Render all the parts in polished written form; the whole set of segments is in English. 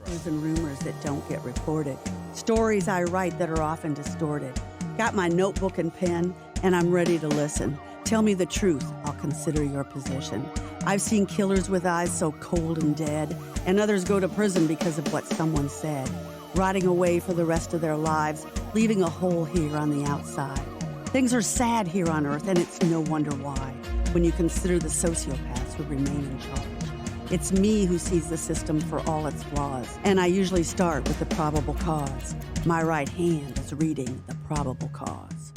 whispers and rumors that don't get reported. Stories I write that are often distorted. Got my notebook and pen, and I'm ready to listen. Tell me the truth, I'll consider your position. I've seen killers with eyes so cold and dead, and others go to prison because of what someone said, rotting away for the rest of their lives, leaving a hole here on the outside. Things are sad here on Earth, and it's no wonder why, when you consider the sociopaths who remain in charge. It's me who sees the system for all its flaws, and I usually start with the probable cause. My right hand is reading the probable cause.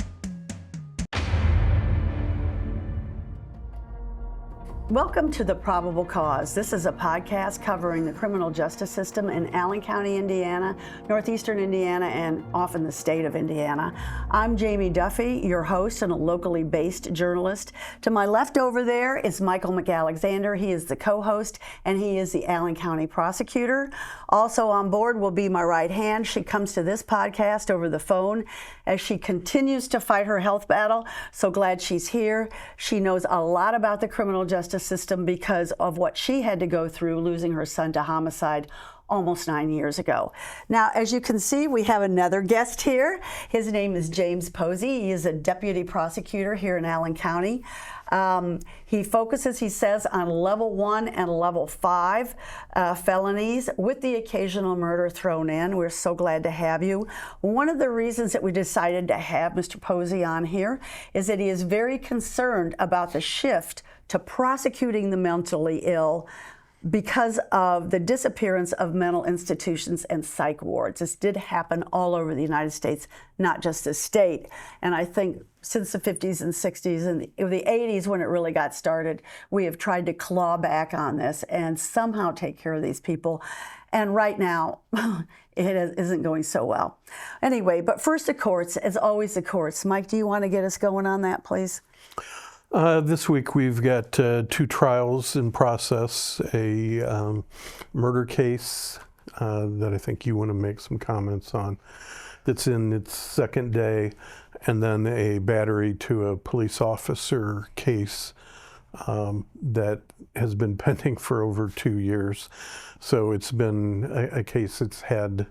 Welcome to The Probable Cause. This is a podcast covering the criminal justice system in Allen County, Indiana, northeastern Indiana, and often the state of Indiana. I'm Jamie Duffy, your host and a locally based journalist. To my left over there is Michael McAlexander. He is the co-host, and he is the Allen County Prosecutor. Also on board will be my right hand. She comes to this podcast over the phone as she continues to fight her health battle. So glad she's here. She knows a lot about the criminal justice system because of what she had to go through losing her son to homicide almost 9 years ago. Now, as you can see, we have another guest here. His name is James Posey. He is a deputy prosecutor here in Allen County. He focuses, he says, on level 1 and level 5 felonies with the occasional murder thrown in. We're so glad to have you. One of the reasons that we decided to have Mr. Posey on here is that he is very concerned about the shift to prosecuting the mentally ill because of the disappearance of mental institutions and psych wards. This did happen all over the United States, not just the state. And I think since the 50s and 60s and the 80s when it really got started, we have tried to claw back on this and somehow take care of these people. And right now, it isn't going so well. Anyway, but first the courts, as always the courts. Mike, do you want to get us going on that, please? This week we've got 2 trials in process, a murder case that I think you want to make some comments on that's in its second day, and then a battery to a police officer case that has been pending for over 2 years. So it's been a case that's had,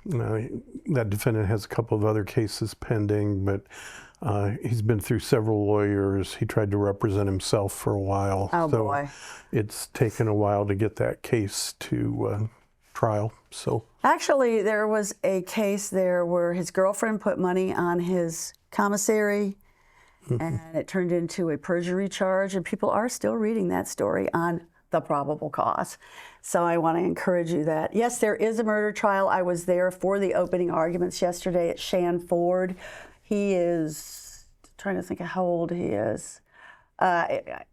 that defendant has a couple of other cases pending, but he's been through several lawyers. He tried to represent himself for a while. Oh, so boy. It's taken a while to get that case to trial. So actually, there was a case there where his girlfriend put money on his commissary, and it turned into a perjury charge, and people are still reading that story on The Probable Cause. So I want to encourage you that, yes, there is a murder trial. I was there for the opening arguments yesterday at Shanford. He is, trying to think of how old he is.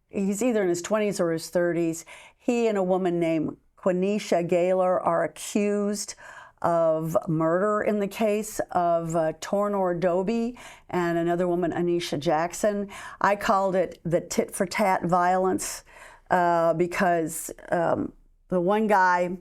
He's either in his 20s or his 30s. He and a woman named Quenisha Gaylor are accused of murder in the case of Tornor Doby and another woman, Anisha Jackson. I called it the tit-for-tat violence because the one guy,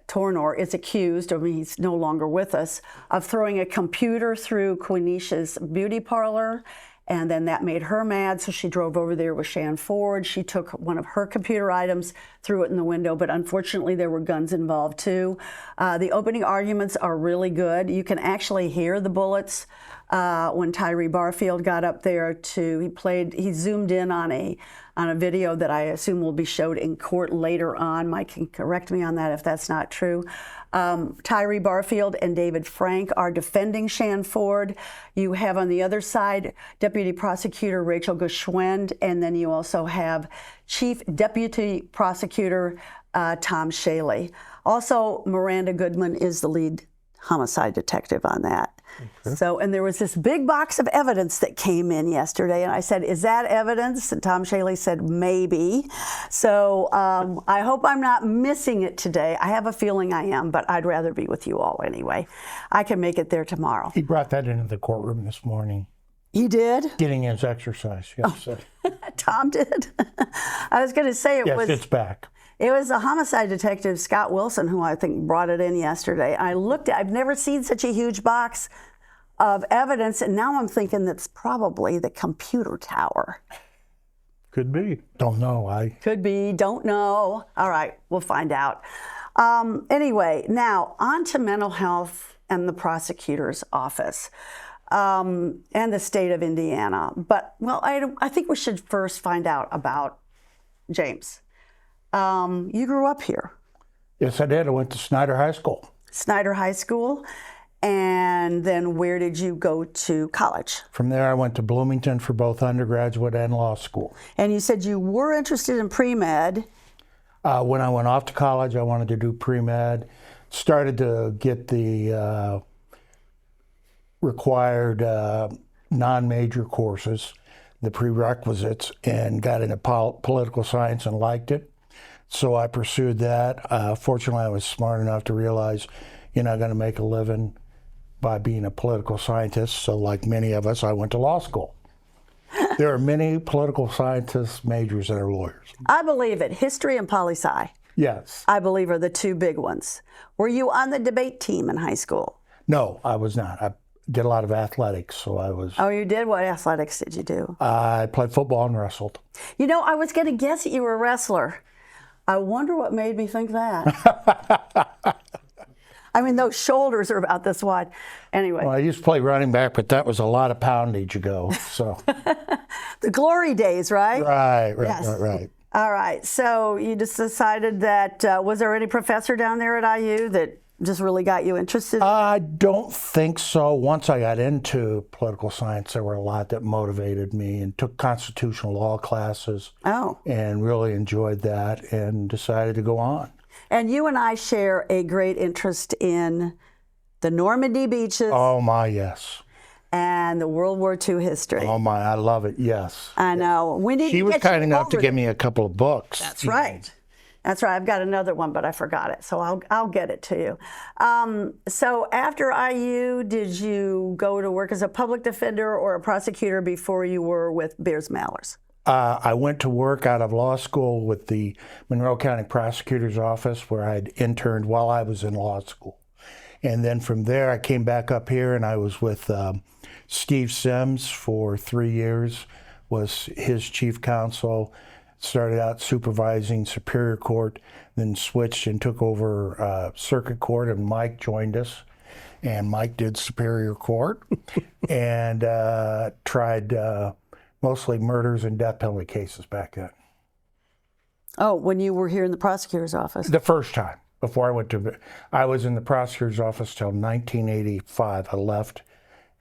Tornor, is accused, I mean, he's no longer with us, of throwing a computer through Quenisha's beauty parlor, and then that made her mad, so she drove over there with Shanford. She took one of her computer items, threw it in the window, but unfortunately there were guns involved too. The opening arguments are really good. You can actually hear the bullets when Tyree Barfield got up there he zoomed in on a video that I assume will be showed in court later on. Mike can correct me on that if that's not true. Tyree Barfield and David Frank are defending Shanford. You have on the other side Deputy Prosecutor Rachel Geschwend, and then you also have Chief Deputy Prosecutor Tom Shaley. Also, Miranda Goodman is the lead homicide detective on that. Okay. So, and there was this big box of evidence that came in yesterday, and I said, is that evidence? And Tom Shaley said, maybe. So I hope I'm not missing it today. I have a feeling I am, but I'd rather be with you all anyway. I can make it there tomorrow. He brought that into the courtroom this morning. He did? Getting his exercise, yes. Oh. Tom did? I was going to say yes, it's back. It was a homicide detective, Scott Wilson, who I think brought it in yesterday. I've never seen such a huge box of evidence, and now I'm thinking that's probably the computer tower. Could be. Don't know. Could be, don't know. All right, we'll find out. Anyway, now on to mental health and the prosecutor's office and the state of Indiana. But, well, I think we should first find out about James. You grew up here. Yes, I did. I went to Snyder High School. Snyder High School. And then where did you go to college? From there, I went to Bloomington for both undergraduate and law school. And you said you were interested in pre-med. When I went off to college, I wanted to do pre-med. Started to get the required non-major courses, the prerequisites, and got into political science and liked it. So I pursued that. Fortunately, I was smart enough to realize you're not going to make a living by being a political scientist. So like many of us, I went to law school. There are many political scientist majors that are lawyers. I believe it. History and poli-sci, Yes. I believe, are the two big ones. Were you on the debate team in high school? No, I was not. I did a lot of athletics, so I was. Oh, you did? What athletics did you do? I played football and wrestled. You know, I was going to guess that you were a wrestler. I wonder what made me think that. I mean, those shoulders are about this wide. Anyway. Well, I used to play running back, but that was a lot of poundage ago. So. The glory days, right? Right. Yes. Right. All right. So you just decided that, was there any professor down there at IU that just really got you interested? I don't think so. Once I got into political science, there were a lot that motivated me, and took constitutional law classes. Oh. And really enjoyed that, and decided to go on. And you and I share a great interest in the Normandy beaches Oh my, yes. and the World War II history. Oh my, I love it. Yes. I know. We need She to was get kind you enough to over give me a couple of books. That's right. That's right. I've got another one, but I forgot it, so I'll get it to you. So after IU, did you go to work as a public defender or a prosecutor before you were with Beers Mallers? I went to work out of law school with the Monroe County Prosecutor's Office, where I'd interned while I was in law school. And then from there, I came back up here, and I was with Steve Sims for 3 years, was his chief counsel. Started out supervising Superior Court, then switched and took over Circuit Court, and Mike joined us. And Mike did Superior Court and tried mostly murders and death penalty cases back then. Oh, when you were here in the prosecutor's office? The first time, before I was in the prosecutor's office till 1985. I left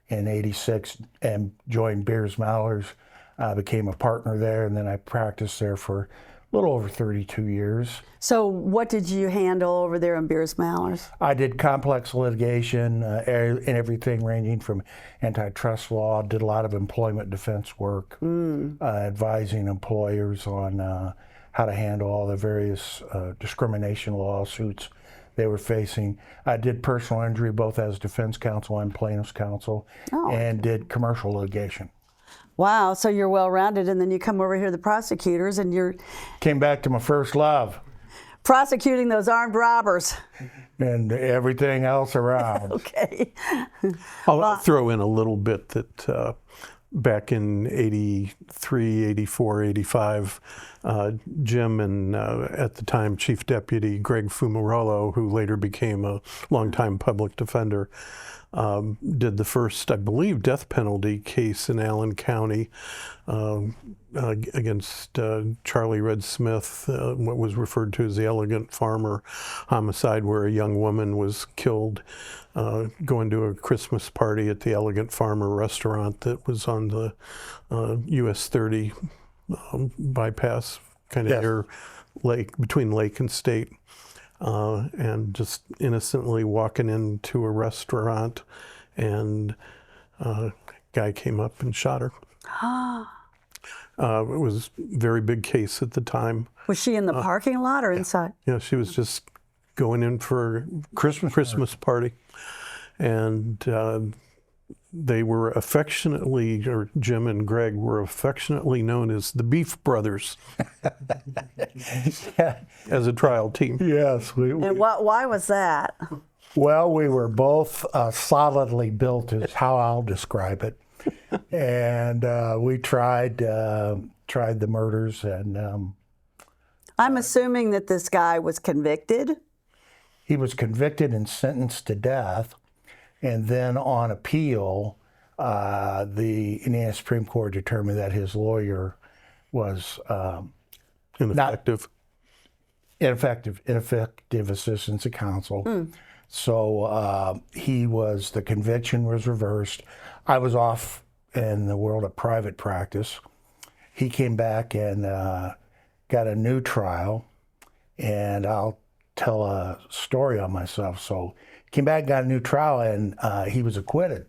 in 86 and joined Beers Mallers. I became a partner there, and then I practiced there for a little over 32 years. So what did you handle over there in Beers Mallers? I did complex litigation and everything ranging from antitrust law, did a lot of employment defense work, advising employers on how to handle all the various discrimination lawsuits they were facing. I did personal injury both as defense counsel and plaintiff's counsel, and did commercial litigation. Wow, so you're well-rounded, and then you come over here to the prosecutors, and you're Came back to my first love. prosecuting those armed robbers. And everything else around. Okay. I'll throw in a little bit that back in 83, 84, 85, Jim and at the time Chief Deputy Greg Fumarolo, who later became a longtime public defender, did the first, I believe, death penalty case in Allen County against Charlie Red Smith, what was referred to as the Elegant Farmer homicide, where a young woman was killed going to a Christmas party at the Elegant Farmer restaurant that was on the US 30 bypass, kind of near Lake, between Lake and State. And just innocently walking into a restaurant, and a guy came up and shot her. It was a very big case at the time. Was she in the parking lot or inside? Yeah, she was just going in for a Christmas party. And they were affectionately, or Jim and Greg were affectionately known as the Beef Brothers as a trial team. Yes. And why was that? Well, we were both solidly built, is how I'll describe it. And we tried the murders, and I'm assuming that this guy was convicted. he was convicted and sentenced to death, and then on appeal, the Indiana Supreme Court determined that his lawyer was Ineffective. ineffective assistance of counsel. So the conviction was reversed. I was off in the world of private practice. He came back and got a new trial, and I'll tell a story on myself. So he came back, got a new trial, and he was acquitted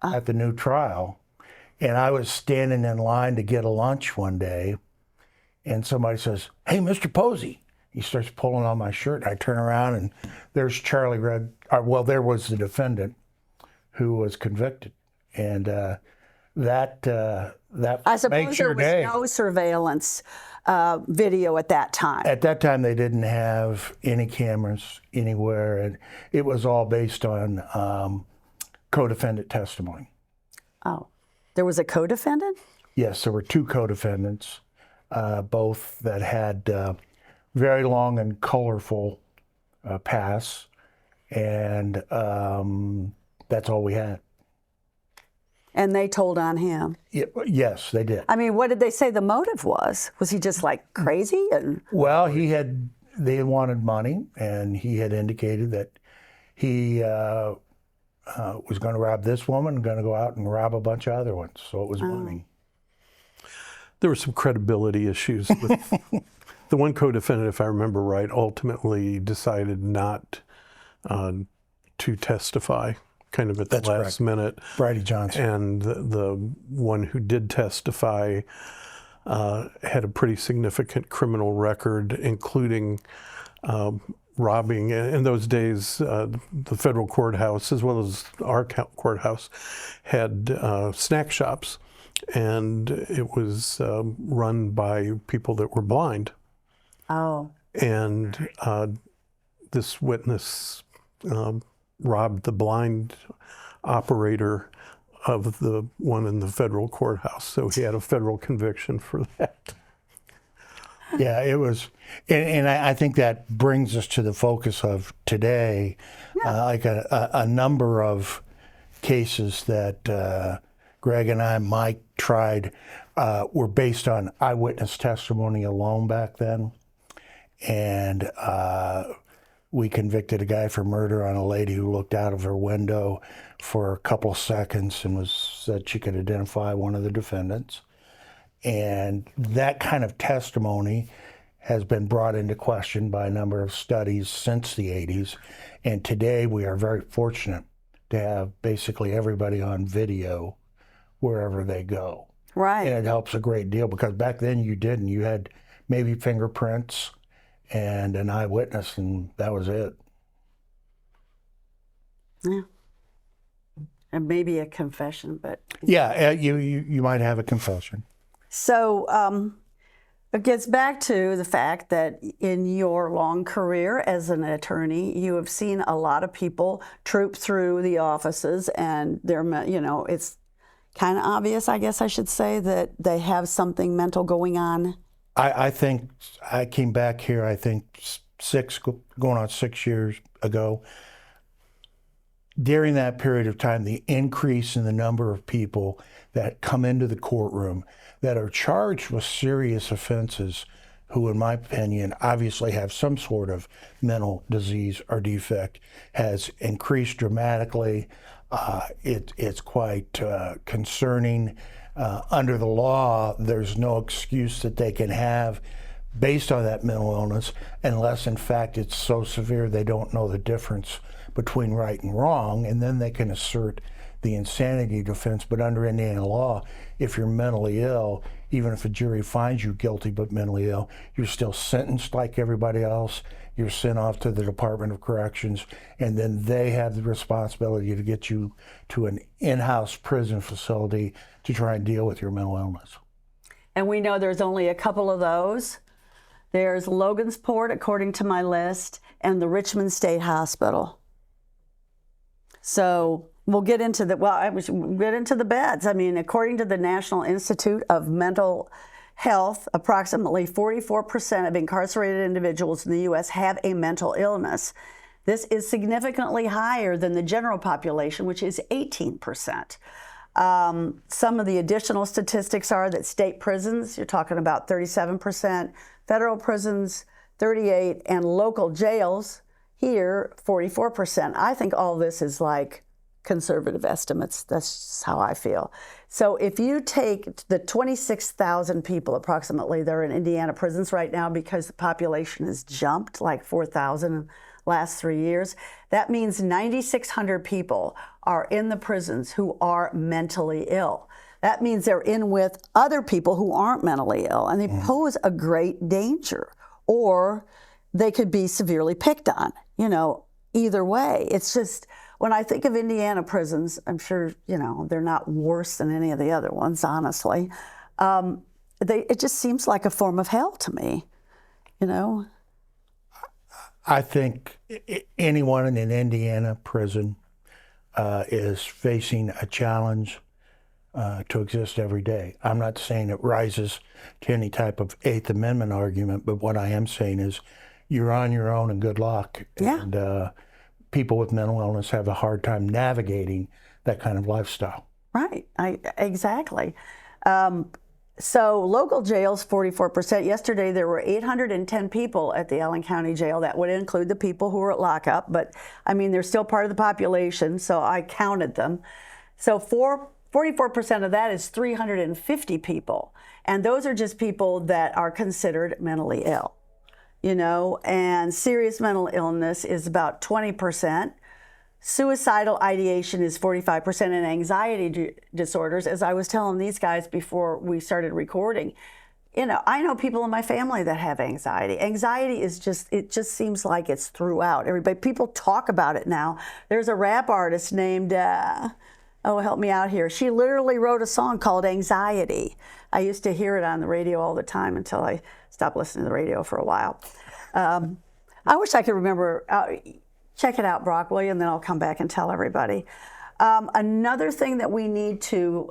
at the new trial. And I was standing in line to get a lunch one day, and somebody says, "Hey, Mr. Posey." He starts pulling on my shirt. I turn around, and there's Charlie Red. There was the defendant who was convicted, and that I suppose makes there your was day. no surveillance video at that time. At that time, they didn't have any cameras anywhere, and it was all based on co-defendant testimony. Oh, there was a co-defendant? Yes, there were two co-defendants, both that had very long and colorful pasts, and that's all we had. And they told on him. Yes, they did. I mean, what did they say the motive was? Was he just like crazy? Well, they wanted money, and he had indicated that he was going to rob this woman and going to go out and rob a bunch of other ones. So it was money. There were some credibility issues with the one co-defendant, if I remember right, ultimately decided not to testify, kind of at the last minute. Bridie Johnson. And the one who did testify had a pretty significant criminal record, including robbing. In those days, the federal courthouse, as well as our courthouse, had snack shops. And it was run by people that were blind. Oh. And this witness robbed the blind operator of the one in the federal courthouse. So he had a federal conviction for that. Yeah, it was, and I think that brings us to the focus of today, like a number of cases that Greg and I, Mike, tried were based on eyewitness testimony alone back then. And we convicted a guy for murder on a lady who looked out of her window for a couple seconds and said she could identify one of the defendants. And that kind of testimony has been brought into question by a number of studies since the 80s. And today we are very fortunate to have basically everybody on video wherever they go. Right. And it helps a great deal, because back then you didn't. You had maybe fingerprints and an eyewitness, and that was it. Yeah. And maybe a confession, but... Yeah, you might have a confession. So it gets back to the fact that in your long career as an attorney, you have seen a lot of people troop through the offices, and they're, it's kind of obvious, I guess I should say, that they have something mental going on. I think I came back here, I think going on 6 years ago. During that period of time, the increase in the number of people that come into the courtroom that are charged with serious offenses, who, in my opinion, obviously have some sort of mental disease or defect, has increased dramatically. It's quite concerning. Under the law, there's no excuse that they can have based on that mental illness, unless, in fact, it's so severe they don't know the difference between right and wrong, and then they can assert the insanity defense. But under Indiana law, if you're mentally ill, even if a jury finds you guilty but mentally ill, you're still sentenced like everybody else. You're sent off to the Department of Corrections, and then they have the responsibility to get you to an in-house prison facility to try and deal with your mental illness. And we know there's only a couple of those. There's Logansport, according to my list, and the Richmond State Hospital. So we'll get into the beds. I mean, according to the National Institute of Mental Health, approximately 44% of incarcerated individuals in the U.S. have a mental illness. This is significantly higher than the general population, which is 18%. Some of the additional statistics are that state prisons, you're talking about 37%, federal prisons, 38%, and local jails here, 44%. I think all this is like conservative estimates. That's how I feel. So if you take the 26,000 people approximately that are in Indiana prisons right now, because the population has jumped like 4,000 in the last 3 years, that means 9,600 people are in the prisons who are mentally ill. That means they're in with other people who aren't mentally ill, and they pose a great danger, or they could be severely picked on, either way. It's just, when I think of Indiana prisons, I'm sure, they're not worse than any of the other ones, honestly. It just seems like a form of hell to me, I think anyone in an Indiana prison is facing a challenge to exist every day. I'm not saying it rises to any type of Eighth Amendment argument, but what I am saying is you're on your own and good luck. Yeah. And people with mental illness have a hard time navigating that kind of lifestyle. Right, exactly. So local jails, 44%. Yesterday there were 810 people at the Allen County Jail. That would include the people who were at lockup, but I mean, they're still part of the population, so I counted them. So 44% of that is 350 people. And those are just people that are considered mentally ill, and serious mental illness is about 20%. Suicidal ideation is 45%, and anxiety disorders, as I was telling these guys before we started recording, I know people in my family that have anxiety. Anxiety is it just seems like it's throughout everybody. People talk about it now. There's a rap artist named, help me out here. She literally wrote a song called Anxiety. I used to hear it on the radio all the time until I stopped listening to the radio for a while. I wish I could remember. Check it out, Brock, will you? And then I'll come back and tell everybody. Another thing that we need to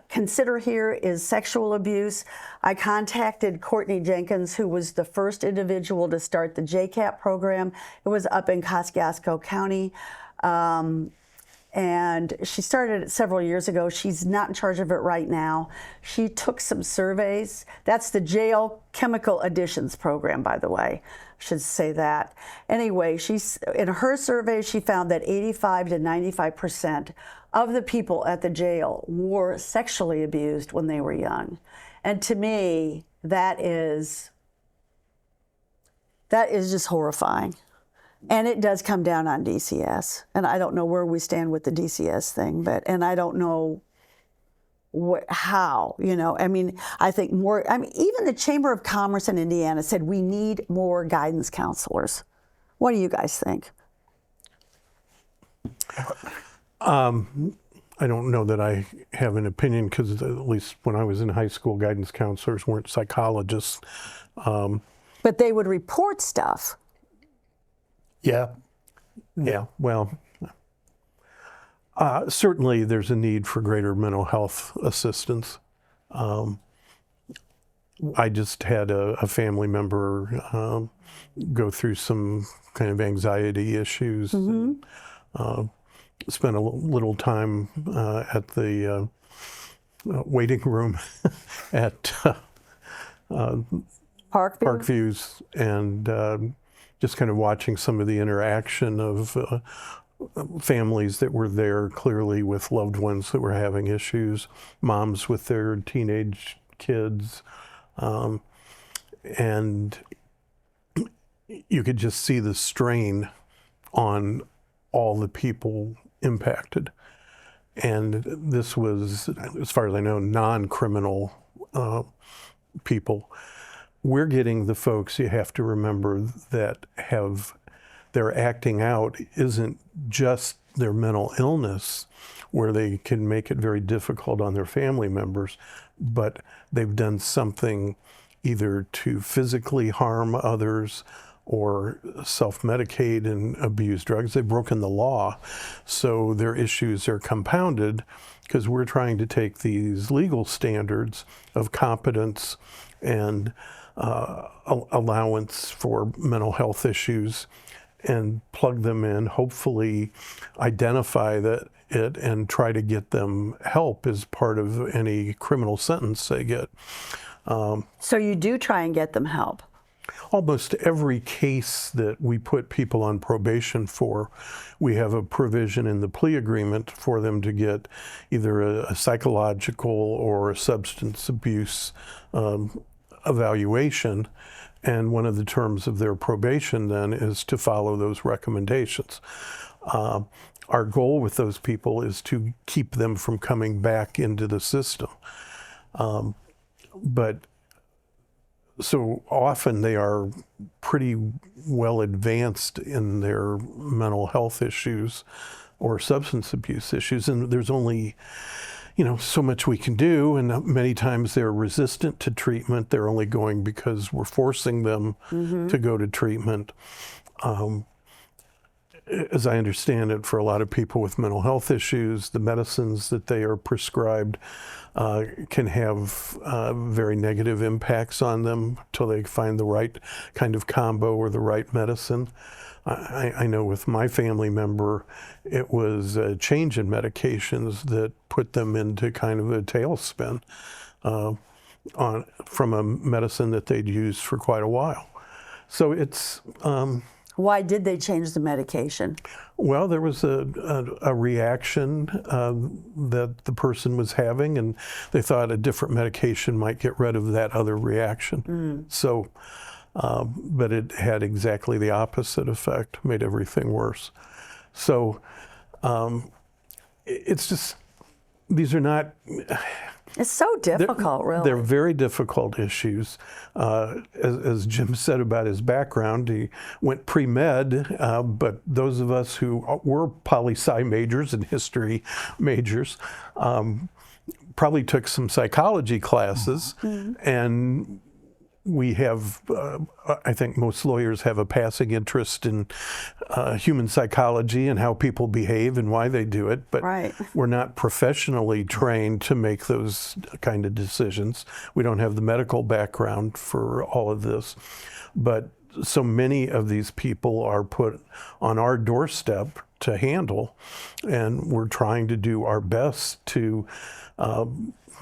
consider here is sexual abuse. I contacted Courtney Jenkins, who was the first individual to start the JCAP program. It was up in Kosciuszko County. And she started it several years ago. She's not in charge of it right now. She took some surveys. That's the Jail Chemical Additions program, by the way. I should say that. Anyway, in her survey, she found that 85 to 95% of the people at the jail were sexually abused when they were young. And to me, that is just horrifying. And it does come down on DCS. And I don't know where we stand with the DCS thing, and I don't know how, I think even the Chamber of Commerce in Indiana said we need more guidance counselors. What do you guys think? I don't know that I have an opinion, because at least when I was in high school, guidance counselors weren't psychologists. But they would report stuff. Yeah. Yeah, well, certainly there's a need for greater mental health assistance. I just had a family member go through some kind of anxiety issues. And, spent a little time at the waiting room at Parkviews, and just kind of watching some of the interaction of families that were there clearly with loved ones that were having issues, moms with their teenage kids, and you could just see the strain on all the people impacted. And this was, as far as I know, non-criminal people. We're getting the folks, you have to remember, that their acting out isn't just their mental illness, where they can make it very difficult on their family members, but they've done something either to physically harm others or self-medicate and abuse drugs. They've broken the law. So their issues are compounded, because we're trying to take these legal standards of competence and allowance for mental health issues and plug them in, hopefully identify it and try to get them help as part of any criminal sentence they get. So you do try and get them help? Almost every case that we put people on probation for, we have a provision in the plea agreement for them to get either a psychological or a substance abuse evaluation. And one of the terms of their probation then is to follow those recommendations. Our goal with those people is to keep them from coming back into the system. But so often they are pretty well advanced in their mental health issues or substance abuse issues, and there's only so much we can do, and many times they're resistant to treatment. They're only going because we're forcing them to go to treatment. As I understand it, for a lot of people with mental health issues, the medicines that they are prescribed can have very negative impacts on them until they find the right kind of combo or the right medicine. I know with my family member, it was a change in medications that put them into kind of a tailspin from a medicine that they'd used for quite a while. So it's... Why did they change the medication? Well, there was a reaction that the person was having, and they thought a different medication might get rid of that other reaction. So, but it had exactly the opposite effect, made everything worse. So it's just, these are not... It's so difficult, really. They're very difficult issues. As Jim said about his background, he went pre-med, but those of us who were poli-sci majors and history majors probably took some psychology classes, and we have, I think most lawyers have a passing interest in human psychology and how people behave and why they do it, but we're not professionally trained to make those kind of decisions. We don't have the medical background for all of this. But so many of these people are put on our doorstep to handle, and we're trying to do our best to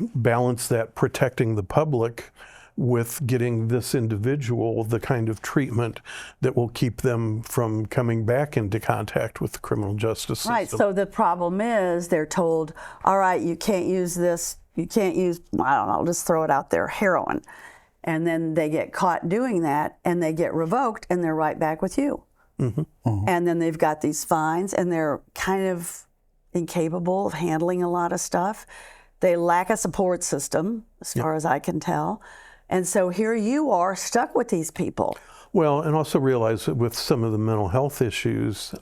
balance that protecting the public with getting this individual the kind of treatment that will keep them from coming back into contact with the criminal justice system. Right, so the problem is they're told, all right, you can't use this, you can't use, I don't know, just throw it out there, heroin. And then they get caught doing that, and they get revoked, and they're right back with you. And then they've got these fines, and they're kind of incapable of handling a lot of stuff. They lack a support system, as far as I can tell. And so here you are stuck with these people. Well, and also realize that with some of the mental health issues,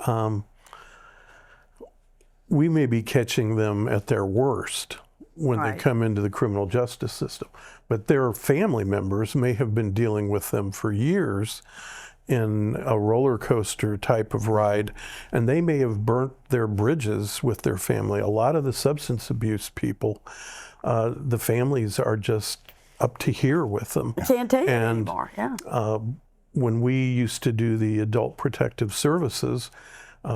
we may be catching them at their worst when they come into the criminal justice system. But their family members may have been dealing with them for years in a roller coaster type of ride, and they may have burnt their bridges with their family. A lot of the substance abuse people, the families are just up to here with them. Can't take it anymore, when we used to do the adult protective services,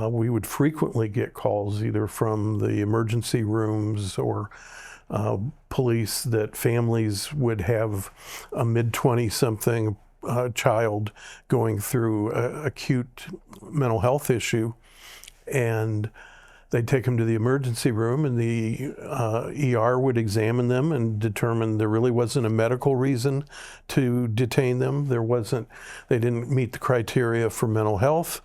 we would frequently get calls either from the emergency rooms or police that families would have a mid-20-something child going through an acute mental health issue, and they'd take them to the emergency room, and the ER would examine them and determine there really wasn't a medical reason to detain them. They didn't meet the criteria for mental health,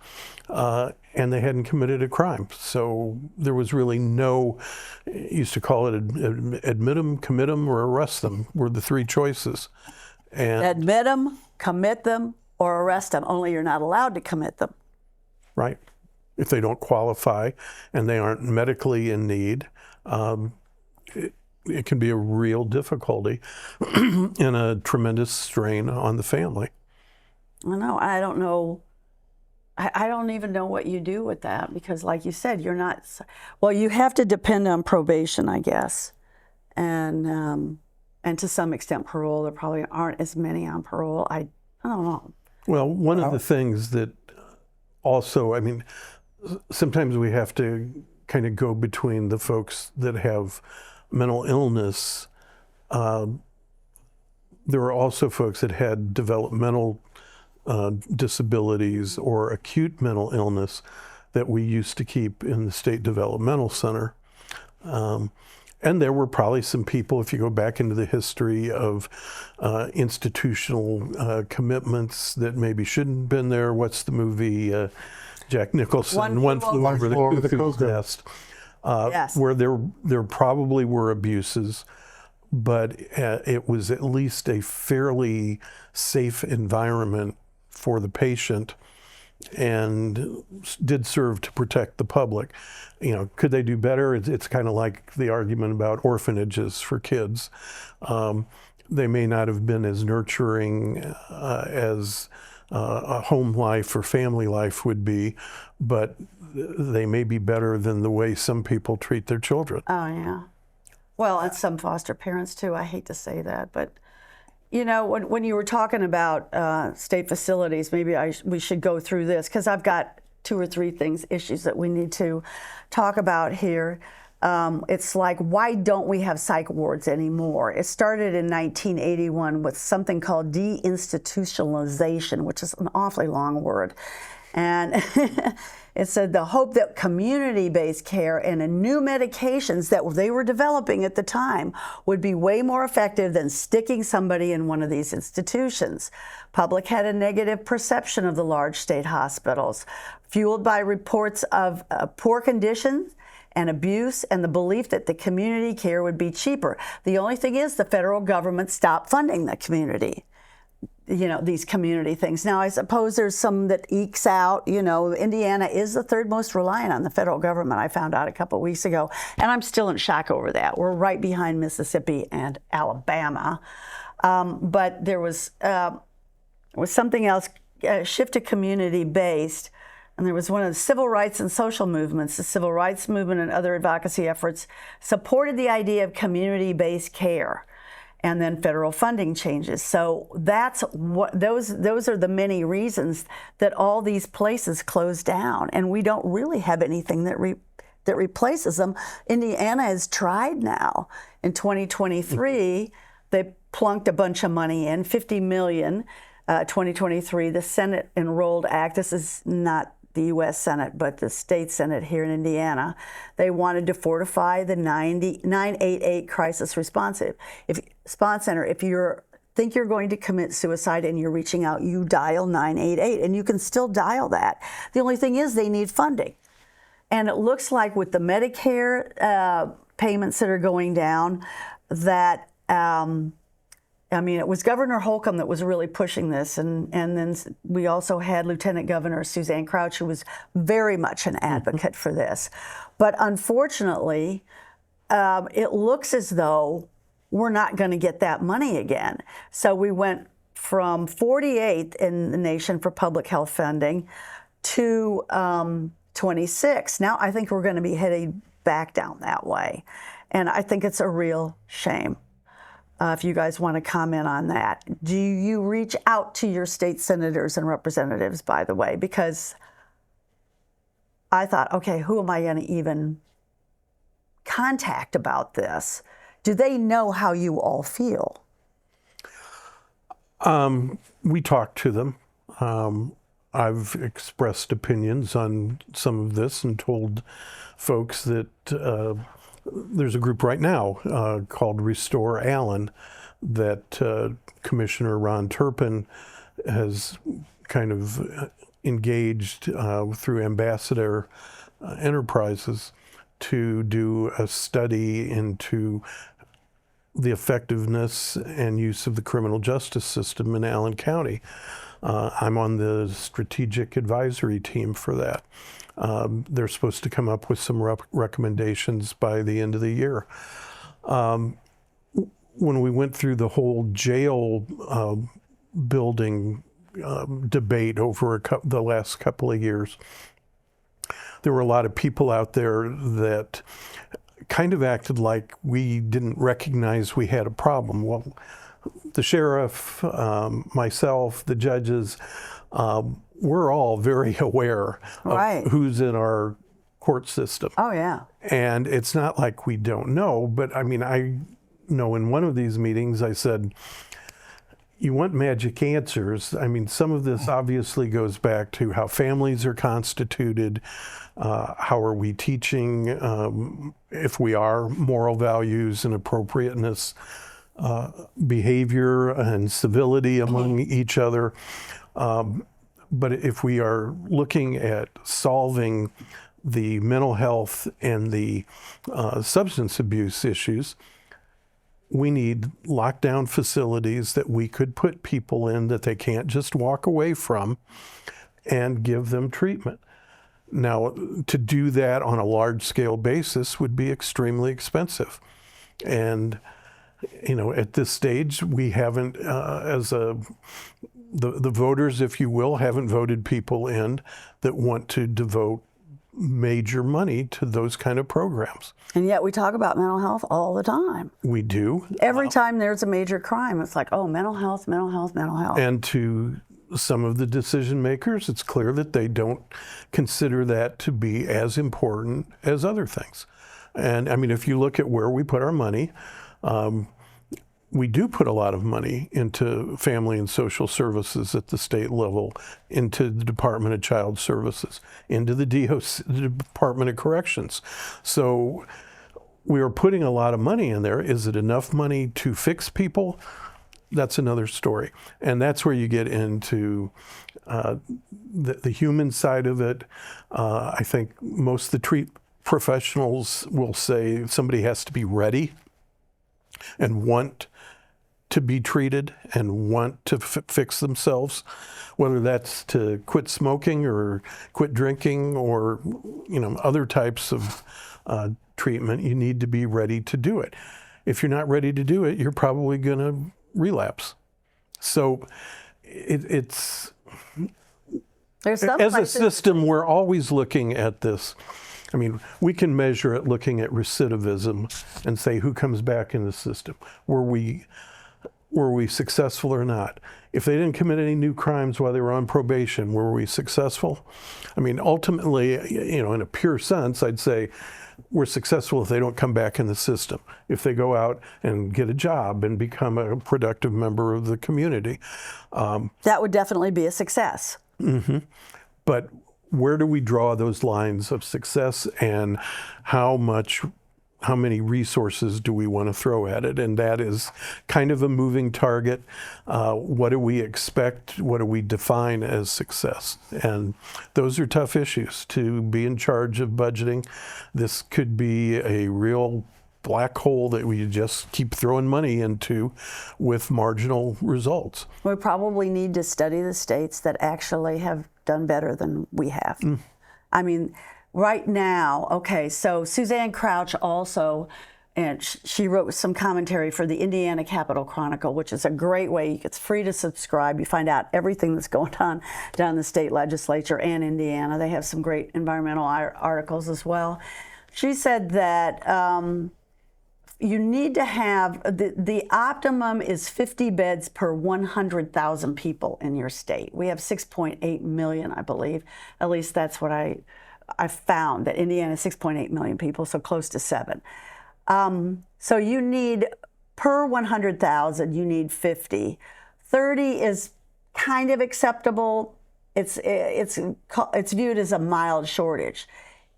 and they hadn't committed a crime. So there was really no, used to call it admit them, commit them, or arrest them were the three choices. And admit them, commit them, or arrest them, only you're not allowed to commit them. Right. If they don't qualify and they aren't medically in need, it can be a real difficulty and a tremendous strain on the family. I don't know. I don't even know what you do with that, because like you said, you're not, well, you have to depend on probation, I guess. And to some extent parole. There probably aren't as many on parole. I don't know. Well, one of the things that also, I mean, sometimes we have to kind of go between the folks that have mental illness. There were also folks that had developmental disabilities or acute mental illness that we used to keep in the State Developmental Center. And there were probably some people, if you go back into the history of institutional commitments that maybe shouldn't have been there. What's the movie, Jack Nicholson, One Flew Over the Cuckoo's Nest, Yes. where there probably were abuses, but it was at least a fairly safe environment for the patient and did serve to protect the public. You know, could they do better? It's kind of like the argument about orphanages for kids. They may not have been as nurturing as a home life or family life would be, but they may be better than the way some people treat their children. Oh, yeah. Well, and some foster parents, too. I hate to say that, but you know, when you were talking about state facilities, maybe we should go through this, because I've got 2 or 3 issues that we need to talk about here. It's like, why don't we have psych wards anymore? It started in 1981 with something called deinstitutionalization, which is an awfully long word. And it said the hope that community-based care and new medications that they were developing at the time would be way more effective than sticking somebody in one of these institutions. Public had a negative perception of the large state hospitals, fueled by reports of poor conditions and abuse and the belief that the community care would be cheaper. The only thing is the federal government stopped funding the community. You know, these community things. Now, I suppose there's some that ekes out. You know, Indiana is the 3rd most reliant on the federal government, I found out a couple weeks ago, and I'm still in shock over that. We're right behind Mississippi and Alabama. But there was something else, shift to community-based, and there was one of the civil rights and social movements. The civil rights movement and other advocacy efforts supported the idea of community-based care. And then federal funding changes. So that's what those are the many reasons that all these places close down, and we don't really have anything that replaces them. Indiana has tried now. In 2023, they plunked a bunch of money in, $50 million. 2023, the Senate Enrolled Act. This is not the U.S. Senate, but the state Senate here in Indiana. They wanted to fortify the 988 crisis response center. If you think you're going to commit suicide and you're reaching out, you dial 988, and you can still dial that. The only thing is they need funding. And it looks like with the Medicare payments that are going down, that I mean, it was Governor Holcomb that was really pushing this, and then we also had Lieutenant Governor Suzanne Crouch, who was very much an advocate for this. But unfortunately, it looks as though we're not going to get that money again. So we went from 48th in the nation for public health funding to 26. Now I think we're going to be heading back down that way. And I think it's a real shame. If you guys want to comment on that. Do you reach out to your state senators and representatives, by the way? Because I thought, okay, who am I going to even contact about this? Do they know how you all feel? We talk to them. I've expressed opinions on some of this and told folks that there's a group right now called Restore Allen that Commissioner Ron Turpin has kind of engaged through Ambassador Enterprises to do a study into the effectiveness and use of the criminal justice system in Allen County. I'm on the strategic advisory team for that. They're supposed to come up with some recommendations by the end of the year. When we went through the whole jail building debate over the last couple of years, there were a lot of people out there that kind of acted like we didn't recognize we had a problem. Well, the sheriff, myself, the judges, we're all very aware Right. of who's in our court system. Oh, yeah. And it's not like we don't know, but I mean, I know in one of these meetings I said, you want magic answers. I mean, some of this obviously goes back to how families are constituted, how are we teaching, if we are, moral values and appropriateness, behavior and civility among each other. But if we are looking at solving the mental health and the substance abuse issues, we need lockdown facilities that we could put people in that they can't just walk away from and give them treatment. Now, to do that on a large scale basis would be extremely expensive. And, you know, at this stage, we haven't, the voters, if you will, haven't voted people in that want to devote major money to those kind of programs. And yet we talk about mental health all the time. We do. Every time there's a major crime, it's like, oh, mental health, mental health, mental health. And to some of the decision makers, it's clear that they don't consider that to be as important as other things. And I mean, if you look at where we put our money, we do put a lot of money into family and social services at the state level, into the Department of Child Services, into the DOC, the Department of Corrections. So we are putting a lot of money in there. Is it enough money to fix people? That's another story. And that's where you get into the human side of it. I think most of the treat professionals will say somebody has to be ready and want to be treated and want to fix themselves, whether that's to quit smoking or quit drinking or, you know, other types of treatment. You need to be ready to do it. If you're not ready to do it, you're probably going to relapse. So it's There's some as a places- system, we're always looking at this. I mean, we can measure it looking at recidivism and say who comes back in the system. Were we successful or not? If they didn't commit any new crimes while they were on probation, were we successful? I mean, ultimately, you know, in a pure sense, I'd say we're successful if they don't come back in the system, if they go out and get a job and become a productive member of the community. That would definitely be a success. Mm-hmm. But where do we draw those lines of success, and how many resources do we want to throw at it? And that is kind of a moving target. What do we expect? What do we define as success? And those are tough issues to be in charge of budgeting. This could be a real black hole that we just keep throwing money into with marginal results. We probably need to study the states that actually have done better than we have. I mean, right now, okay, so Suzanne Crouch also, and she wrote some commentary for the Indiana Capitol Chronicle, which is a great way. It's free to subscribe. You find out everything that's going on down in the state legislature and Indiana. They have some great environmental articles as well. She said that you need to have, the optimum is 50 beds per 100,000 people in your state. We have 6.8 million, I believe. At least that's what I found, that Indiana is 6.8 million people, so close to 7. So you need, per 100,000, you need 50. 30 is kind of acceptable. It's viewed as a mild shortage.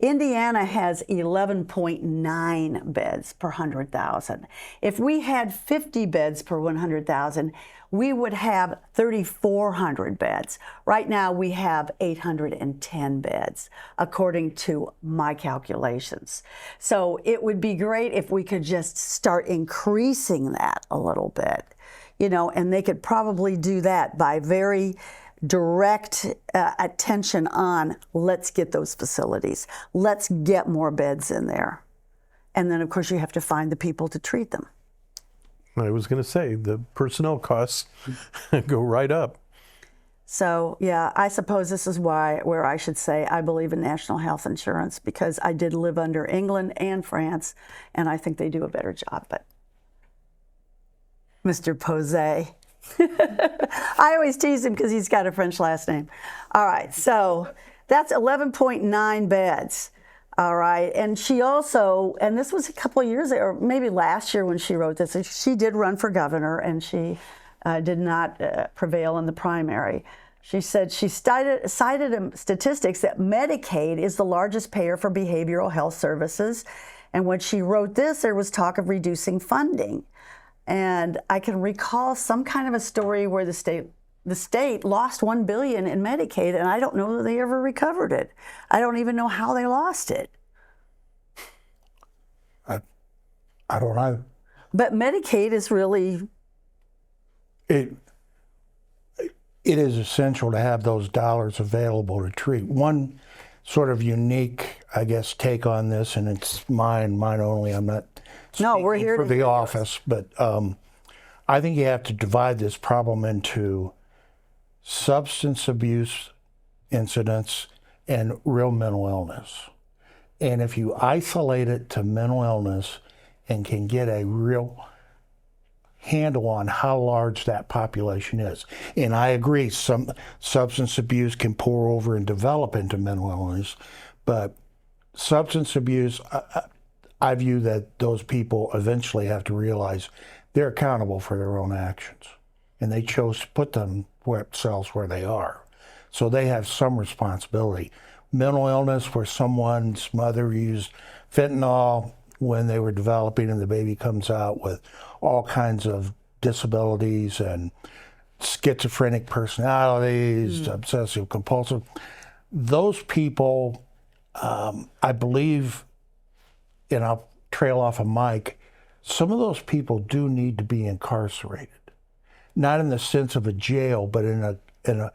Indiana has 11.9 beds per 100,000. If we had 50 beds per 100,000, we would have 3,400 beds. Right now, we have 810 beds, according to my calculations. So it would be great if we could just start increasing that a little bit, you know, and they could probably do that by very direct attention on, let's get those facilities. Let's get more beds in there. And then, of course, you have to find the people to treat them. I was going to say, the personnel costs go right up. So, yeah, I suppose this is where I should say I believe in national health insurance, because I did live under England and France, and I think they do a better job. But Mr. Posey. I always tease him because he's got a French last name. All right, so that's 11.9 beds. All right, and she also, and this was a couple of years ago, or maybe last year when she wrote this, she did run for governor, and she did not prevail in the primary. She said she cited statistics that Medicaid is the largest payer for behavioral health services, and when she wrote this, there was talk of reducing funding. And I can recall some kind of a story where the state lost $1 billion in Medicaid, and I don't know that they ever recovered it. I don't even know how they lost it. I don't know. But Medicaid is really... It is essential to have those dollars available to treat. One sort of unique, I guess, take on this, and it's mine only. I'm not No, we're here for to the hear office, but I think you have to divide this problem into substance abuse incidents and real mental illness. And if you isolate it to mental illness and can get a real handle on how large that population is. And I agree, some substance abuse can pour over and develop into mental illness, but substance abuse, I view that those people eventually have to realize they're accountable for their own actions, and they chose to put themselves where they are. So they have some responsibility. Mental illness, where someone's mother used fentanyl when they were developing and the baby comes out with all kinds of disabilities and schizophrenic personalities, obsessive compulsive. Those people, I believe, and I'll trail off a mic, some of those people do need to be incarcerated. Not in the sense of a jail, but in a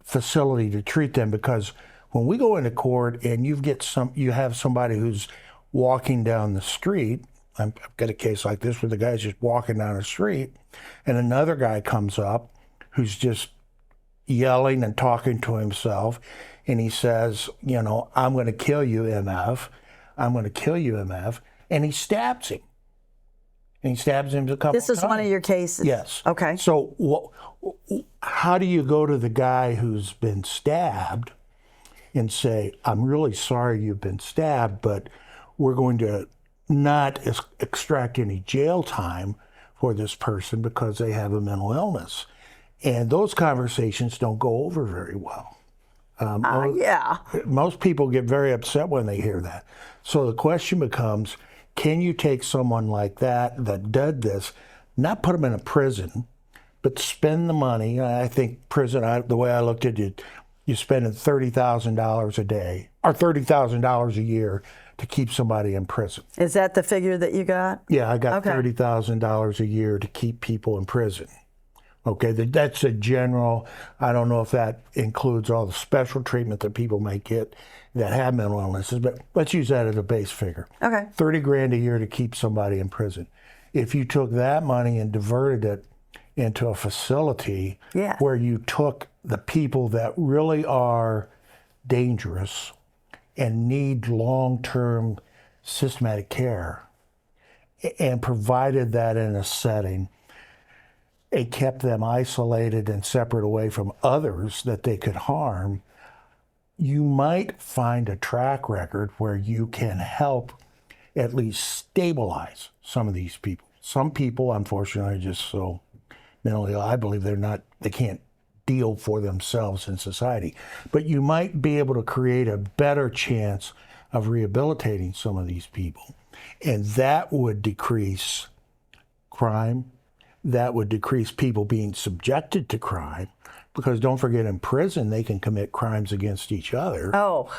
facility to treat them, because when we go into court and you have somebody who's walking down the street, I've got a case like this where the guy's just walking down the street and another guy comes up who's just yelling and talking to himself, and he says, I'm going to kill you, MF. I'm going to kill you, MF. And he stabs him. And he stabs him a couple This is times. one of your cases? Yes. Okay. So how do you go to the guy who's been stabbed and say, I'm really sorry you've been stabbed, but we're going to not extract any jail time for this person because they have a mental illness? And those conversations don't go over very well. Yeah. Most people get very upset when they hear that. So the question becomes, can you take someone like that did this, not put them in a prison, but spend the money? I think prison, the way I looked at it, you're spending $30,000 a day or $30,000 a year to keep somebody in prison. Is that the figure that you got? Yeah, I got Okay. $30,000 a year to keep people in prison. Okay, that's a general. I don't know if that includes all the special treatment that people may get that have mental illnesses, but let's use that as a base figure. Okay. $30,000 a year to keep somebody in prison. If you took that money and diverted it into a facility Yeah. where you took the people that really are dangerous and need long-term systematic care and provided that in a setting, it kept them isolated and separate away from others that they could harm, you might find a track record where you can help at least stabilize some of these people. Some people, unfortunately, are just so mentally ill. I believe they can't deal for themselves in society. But you might be able to create a better chance of rehabilitating some of these people. And that would decrease crime. That would decrease people being subjected to crime, because don't forget, in prison they can commit crimes against each other. Oh.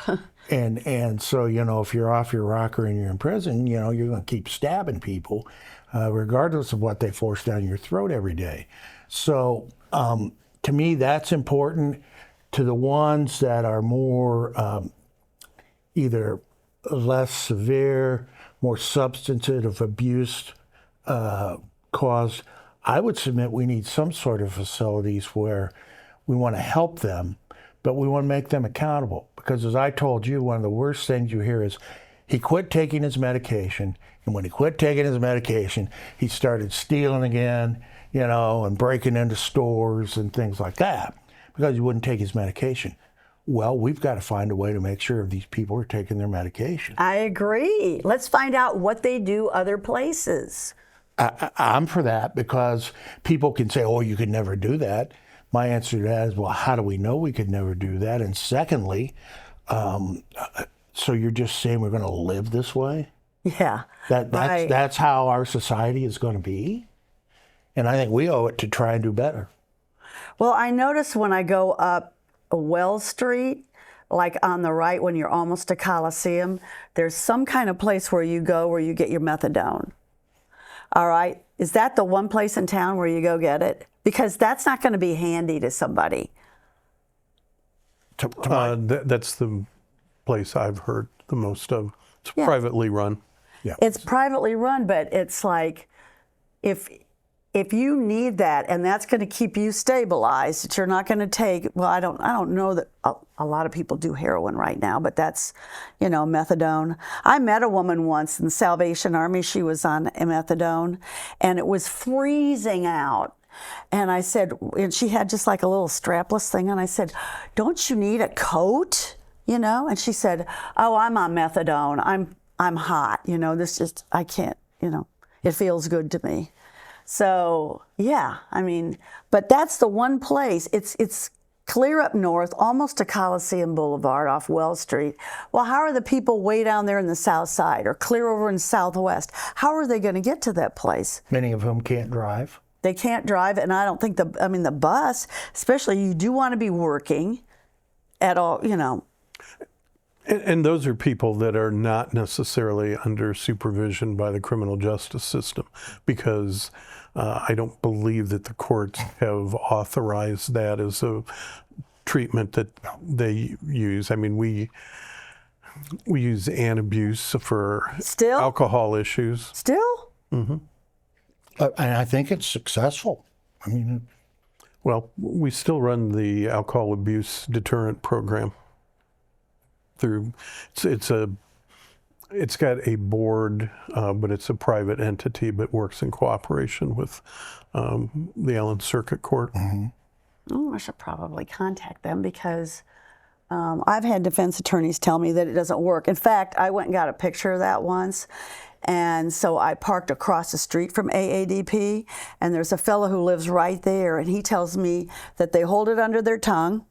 And so, if you're off your rocker and you're in prison, you're going to keep stabbing people, regardless of what they force down your throat every day. So to me, that's important. To the ones that are more either less severe, more substantive abuse caused, I would submit we need some sort of facilities where we want to help them, but we want to make them accountable. Because as I told you, one of the worst things you hear is he quit taking his medication, and when he quit taking his medication, he started stealing again, and breaking into stores and things like that because he wouldn't take his medication. Well, we've got to find a way to make sure these people are taking their medication. I agree. Let's find out what they do other places. I'm for that because people can say, oh, you could never do that. My answer to that is, well, how do we know we could never do that? And secondly, so you're just saying we're going to live this way? Yeah. That's how our society is going to be? And I think we owe it to try and do better. Well, I notice when I go up Wells Street, like on the right when you're almost to Coliseum, there's some kind of place where you go where you get your methadone. All right. Is that the one place in town where you go get it? Because that's not going to be handy to somebody. That's the place I've heard the most of. It's privately run. Yeah. It's privately run, but it's like if you need that and that's going to keep you stabilized, that you're not going to take, well, I don't know that a lot of people do heroin right now, but that's, methadone. I met a woman once in the Salvation Army. She was on methadone and it was freezing out. And I said, and she had just like a little strapless thing. And I said, don't you need a coat? And she said, oh, I'm on methadone. I'm hot. This just, I can't, it feels good to me. So, yeah, but that's the one place. It's clear up north, almost to Coliseum Boulevard off Wells Street. Well, how are the people way down there in the south side or clear over in Southwest? How are they going to get to that place? Many of whom can't drive. They can't drive, and I don't think the bus, especially, you do want to be working at all, And those are people that are not necessarily under supervision by the criminal justice system because I don't believe that the courts have authorized that as a treatment that they use. We use antabuse for Still? alcohol issues. Still? Mm-hmm. And I think it's successful. Well, we still run the alcohol abuse deterrent program. It's got a board, but it's a private entity, but works in cooperation with the Allen Circuit Court. Mm-hmm. Oh, I should probably contact them because I've had defense attorneys tell me that it doesn't work. In fact, I went and got a picture of that once. And so I parked across the street from AADP, and there's a fellow who lives right there, and he tells me that they hold it under their tongue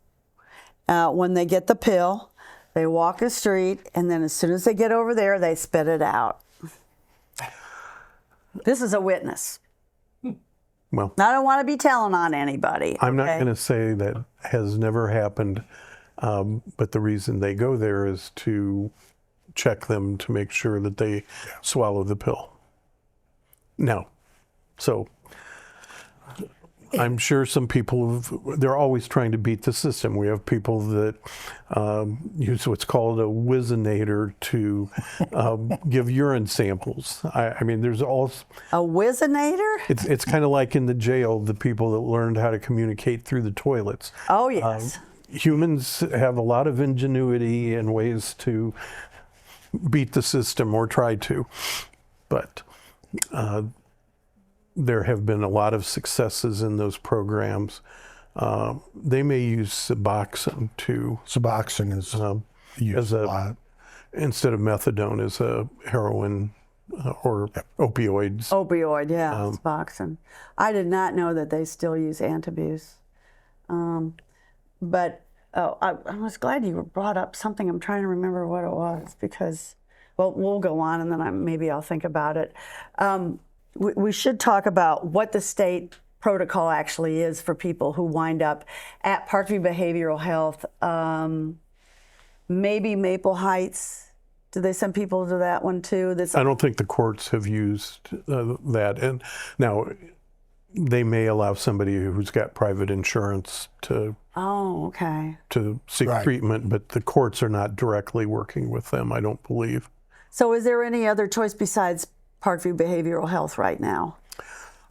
when they get the pill. They walk the street, and then as soon as they get over there, they spit it out. This is a witness. Well, I don't want to be telling on anybody. I'm not going to say that has never happened, but the reason they go there is to check them to make sure that they swallow the pill. Now, so I'm sure some people, they're always trying to beat the system. We have people that use what's called a whizzinator to give urine samples. There's all... A whizzinator? It's kind of like in the jail, the people that learned how to communicate through the toilets. Oh, yes. Humans have a lot of ingenuity and ways to beat the system or try to, but there have been a lot of successes in those programs. They may use Suboxone too. Suboxone is used a lot. Instead of methadone as a heroin or opioids. Opioid, yeah, Suboxone. I did not know that they still use antabuse. But I was glad you brought up something. I'm trying to remember what it was because, well, we'll go on and then maybe I'll think about it. We should talk about what the state protocol actually is for people who wind up at Parkview Behavioral Health, maybe Maple Heights. Do they send people to that one too? I don't think the courts have used that. And now they may allow somebody who's got private insurance to seek treatment, but the courts are not directly working with them, I don't believe. So is there any other choice besides Parkview Behavioral Health right now?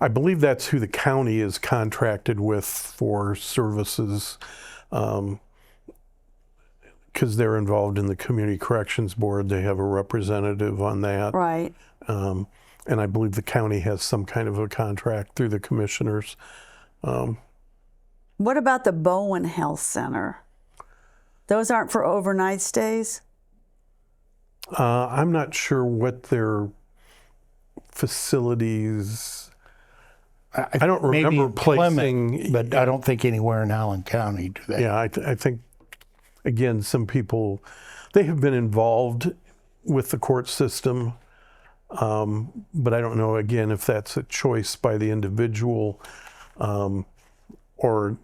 I believe that's who the county is contracted with for services because they're involved in the Community Corrections Board. They have a representative on that. Right. And and I believe the county has some kind of a contract through the commissioners. What about the Bowen Health Center? Those aren't for overnight stays? I'm not sure what their facilities. I don't Maybe remember in Plymouth, placing, but I don't think anywhere in Allen County do they. yeah, I think, again, some people, they have been involved with the court system, but I don't know, again, if that's a choice by the individual or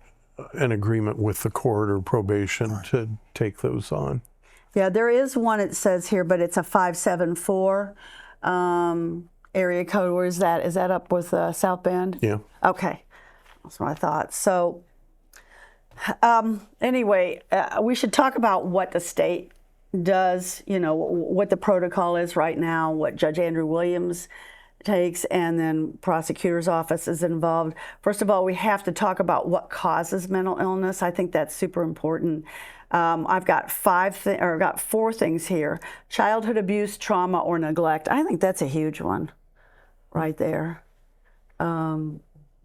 an agreement with the court or probation to take those on. Yeah, there is one, it says here, but it's a 574 area code. Where is that? Is that up with South Bend? Yeah. Okay, that's what I thought. So anyway, we should talk about what the state does, you know, what the protocol is right now, what Judge Andrew Williams takes, and then prosecutor's office is involved. First of all, we have to talk about what causes mental illness. I think that's super important. I've got four things here: childhood abuse, trauma, or neglect. I think that's a huge one right there.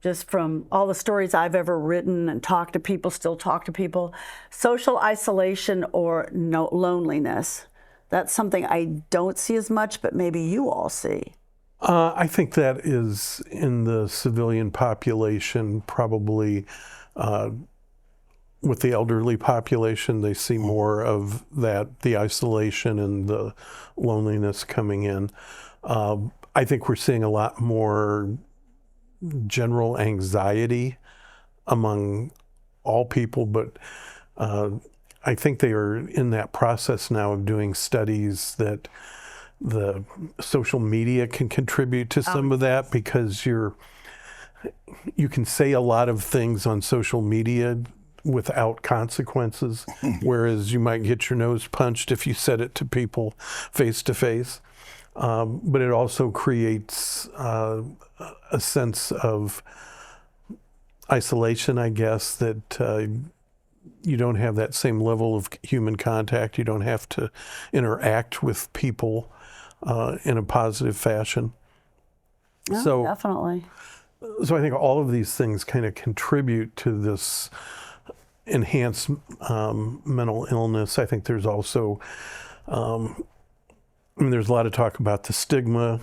Just from all the stories I've ever written and talked to people, still talk to people. Social isolation or loneliness. That's something I don't see as much, but maybe you all see. I think that is in the civilian population, probably with the elderly population, they see more of that, the isolation and the loneliness coming in. I think we're seeing a lot more general anxiety among all people, but I think they are in that process now of doing studies that the social media can contribute to some of that, because you can say a lot of things on social media without consequences, whereas you might get your nose punched if you said it to people face to face. But it also creates a sense of isolation, I guess, that you don't have that same level of human contact. You don't have to interact with people in a positive fashion. Yeah, So definitely. So I think all of these things kind of contribute to this enhanced mental illness. I think there's also, there's a lot of talk about the stigma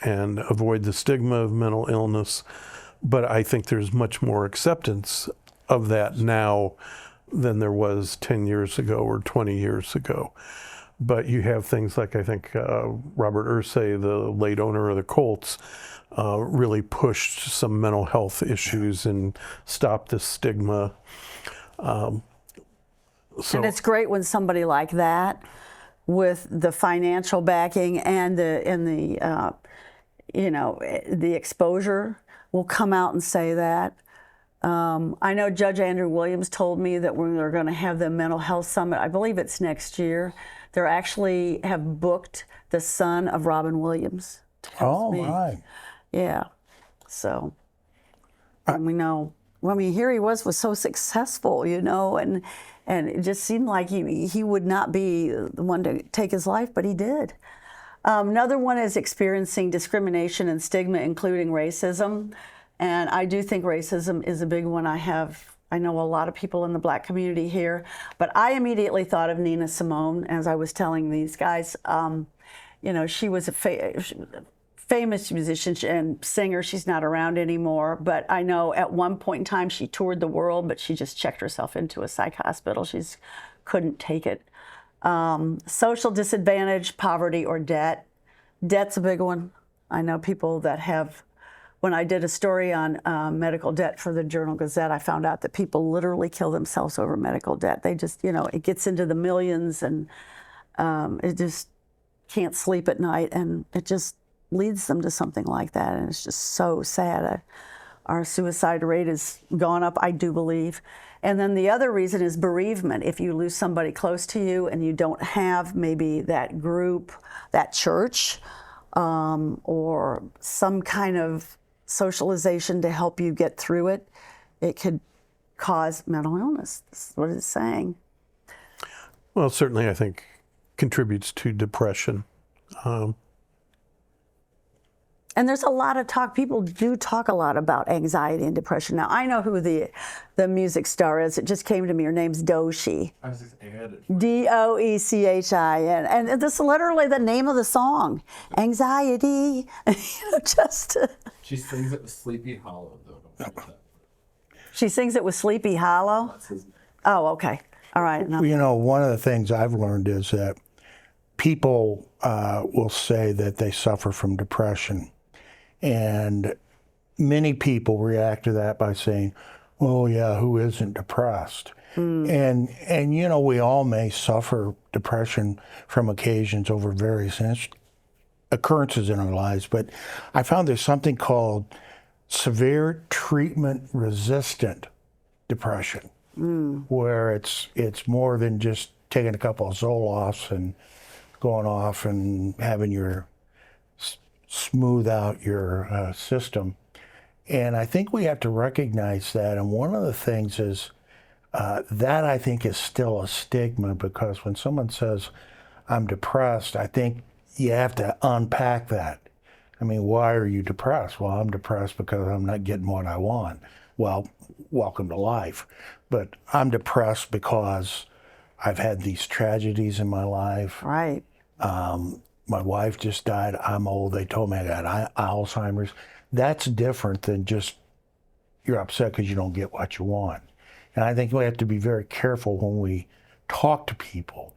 and avoid the stigma of mental illness, but I think there's much more acceptance of that now than there was 10 years ago or 20 years ago. But you have things like, I think, Robert Ursay, the late owner of the Colts, really pushed some mental health issues and stopped the stigma. And it's great when somebody like that, with the financial backing and the exposure, will come out and say that. I know Judge Andrew Williams told me that when they're going to have the mental health summit, I believe it's next year, they actually have booked the son of Robin Williams. Oh, my. Yeah. So, and we know, here he was so successful, and it just seemed like he would not be the one to take his life, but he did. Another one is experiencing discrimination and stigma, including racism. And I do think racism is a big one. I know a lot of people in the Black community here, but I immediately thought of Nina Simone as I was telling these guys. She was a famous musician and singer. She's not around anymore, but I know at one point in time she toured the world, but she just checked herself into a psych hospital. She couldn't take it. Social disadvantage, poverty, or debt. Debt's a big one. I know people that have. When I did a story on medical debt for the Journal-Gazette, I found out that people literally kill themselves over medical debt. They just, it gets into the millions, and it just can't sleep at night, and it just leads them to something like that, and it's just so sad. Our suicide rate has gone up, I do believe. And then the other reason is bereavement. If you lose somebody close to you and you don't have maybe that group, that church, or some kind of socialization to help you get through it, it could cause mental illness. That's what it's saying. Well, certainly I think contributes to depression. And there's a lot of talk. People do talk a lot about anxiety and depression. Now, I know who the music star is. It just came to me. Her name's Doechii. I was just added. Doechin. And this is literally the name of the song. Anxiety. Just. She sings it with Sleepy Hollow, though. Don't forget that. She sings it with Sleepy Hollow? That's his. Oh, okay. All right. No. You know, one of the things I've learned is that people will say that they suffer from depression. And many people react to that by saying, well, yeah, who isn't depressed? And you know, we all may suffer depression from occasions over various occurrences in our lives, but I found there's something called severe treatment resistant depression, where it's more than just taking a couple of Zolofts and going off and having your smooth out your system. And I think we have to recognize that. And one of the things is that I think is still a stigma, because when someone says, I'm depressed, I think you have to unpack that. I mean, why are you depressed? Well, I'm depressed because I'm not getting what I want. Well, welcome to life. But I'm depressed because I've had these tragedies in my life. Right. My wife just died. I'm old. They told me I got Alzheimer's. That's different than just you're upset because you don't get what you want. And I think we have to be very careful when we talk to people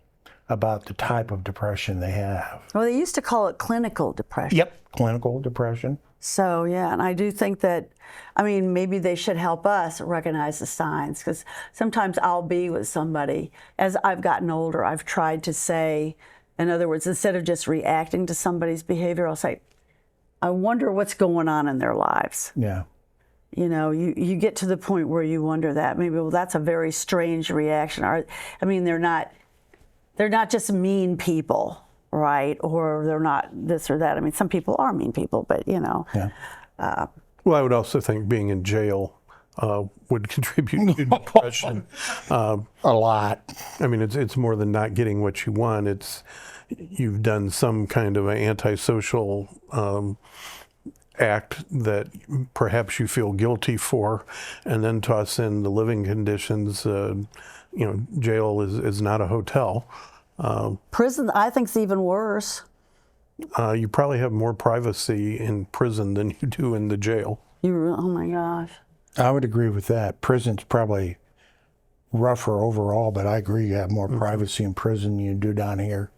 about the type of depression they have. Well, they used to call it clinical depression. Yep, clinical depression. So, yeah, and I do think that, I mean, maybe they should help us recognize the signs, because sometimes I'll be with somebody. As I've gotten older, I've tried to say, in other words, instead of just reacting to somebody's behavior, I'll say, I wonder what's going on in their lives. Yeah. You know, you get to the point where you wonder that. Maybe, well, that's a very strange reaction. I mean, they're not just mean people, right? Or they're not this or that. I mean, some people are mean people, but, you know. Yeah. Well, I would also think being in jail would contribute to depression. A lot. I mean, it's more than not getting what you want. It's you've done some kind of an antisocial act that perhaps you feel guilty for, and then toss in the living conditions. You know, jail is not a hotel. Prison, I think, is even worse. You probably have more privacy in prison than you do in the jail. Oh my gosh. I would agree with that. Prison's probably rougher overall, but I agree you have more privacy in prison than you do down here.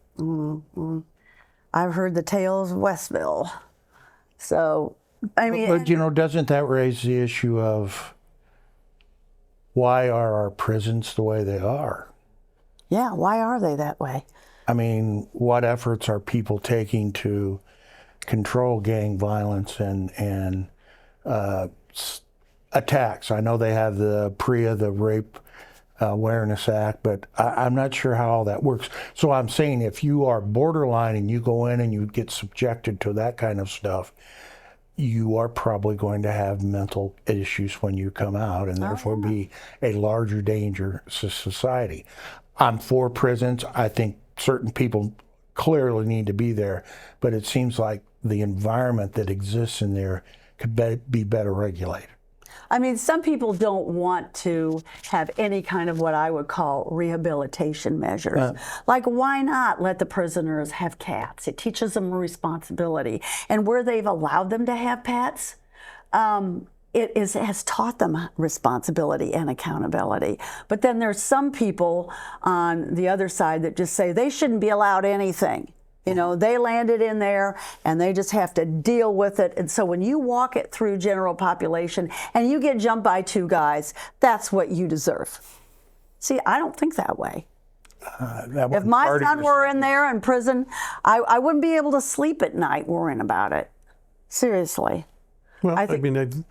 I've heard the tales of Westville. So, I mean. But, you know, doesn't that raise the issue of why are our prisons the way they are? Yeah, why are they that way? I mean, what efforts are people taking to control gang violence and attacks? I know they have the PREA, the Rape Awareness Act, but I'm not sure how all that works. So I'm saying if you are borderline and you go in and you get subjected to that kind of stuff, you are probably going to have mental issues when you come out, and therefore be a larger danger to society. I'm for prisons. I think certain people clearly need to be there, but it seems like the environment that exists in there could be better regulated. I mean, some people don't want to have any kind of what I would call rehabilitation measures. Like, why not let the prisoners have cats? It teaches them responsibility. And where they've allowed them to have pets, it has taught them responsibility and accountability. But then there's some people on the other side that just say they shouldn't be allowed anything. You know, they landed in there and they just have to deal with it. And so when you walk it through general population and you get jumped by two guys, that's what you deserve. See, I don't think that way. If my son were in there in prison, I wouldn't be able to sleep at night worrying about it. Seriously. Well, I mean,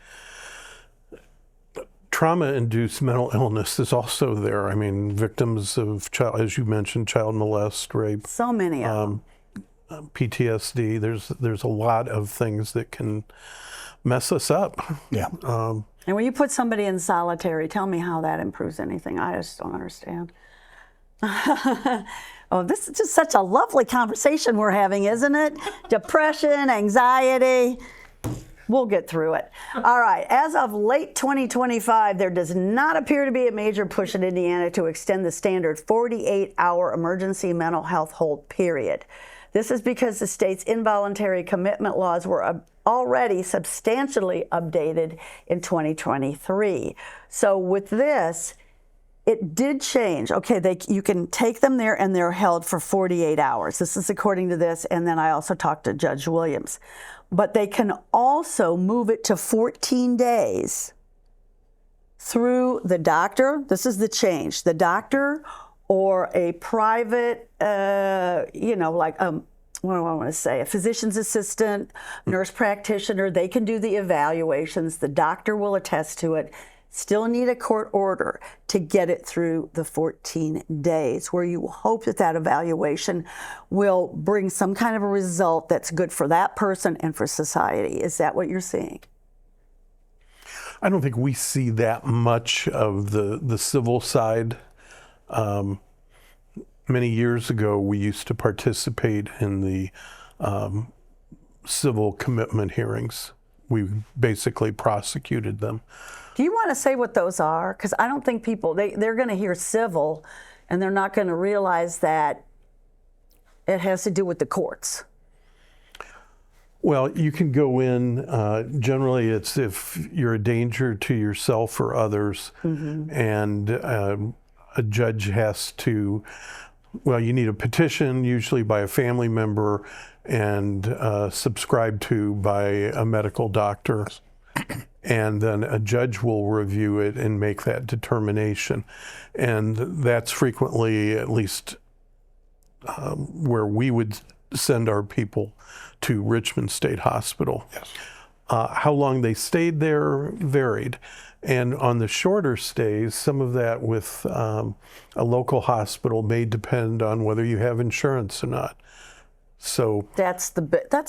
trauma-induced mental illness is also there. I mean, victims of child, as you mentioned, child molest, rape. So many of them. PTSD. There's a lot of things that can mess us up. Yeah. And when you put somebody in solitary, tell me how that improves anything. I just don't understand. Oh, this is just such a lovely conversation we're having, isn't it? Depression, anxiety. We'll get through it. All right. As of late 2025, there does not appear to be a major push in Indiana to extend the standard 48-hour emergency mental health hold period. This is because the state's involuntary commitment laws were already substantially updated in 2023. So with this, it did change. Okay, you can take them there and they're held for 48 hours. This is according to this, and then I also talked to Judge Williams. But they can also move it to 14 days through the doctor. This is the change. The doctor or a private, what do I want to say? A physician's assistant, nurse practitioner, they can do the evaluations. The doctor will attest to it. Still need a court order to get it through the 14 days, where you hope that that evaluation will bring some kind of a result that's good for that person and for society. Is that what you're seeing? I don't think we see that much of the civil side. Many years ago, we used to participate in the civil commitment hearings. We basically prosecuted them. Do you want to say what those are? Because I don't think people, they're going to hear civil and they're not going to realize that it has to do with the courts. Well, you can go in, generally it's if you're a danger to yourself or others, and a judge has to, you need a petition, usually by a family member, and subscribed to by a medical doctor. And then a judge will review it and make that determination. And that's frequently, at least where we would send our people to Richmond State Hospital. Yes. How long they stayed there varied. And on the shorter stays, some of that with a local hospital may depend on whether you have insurance or not. So that's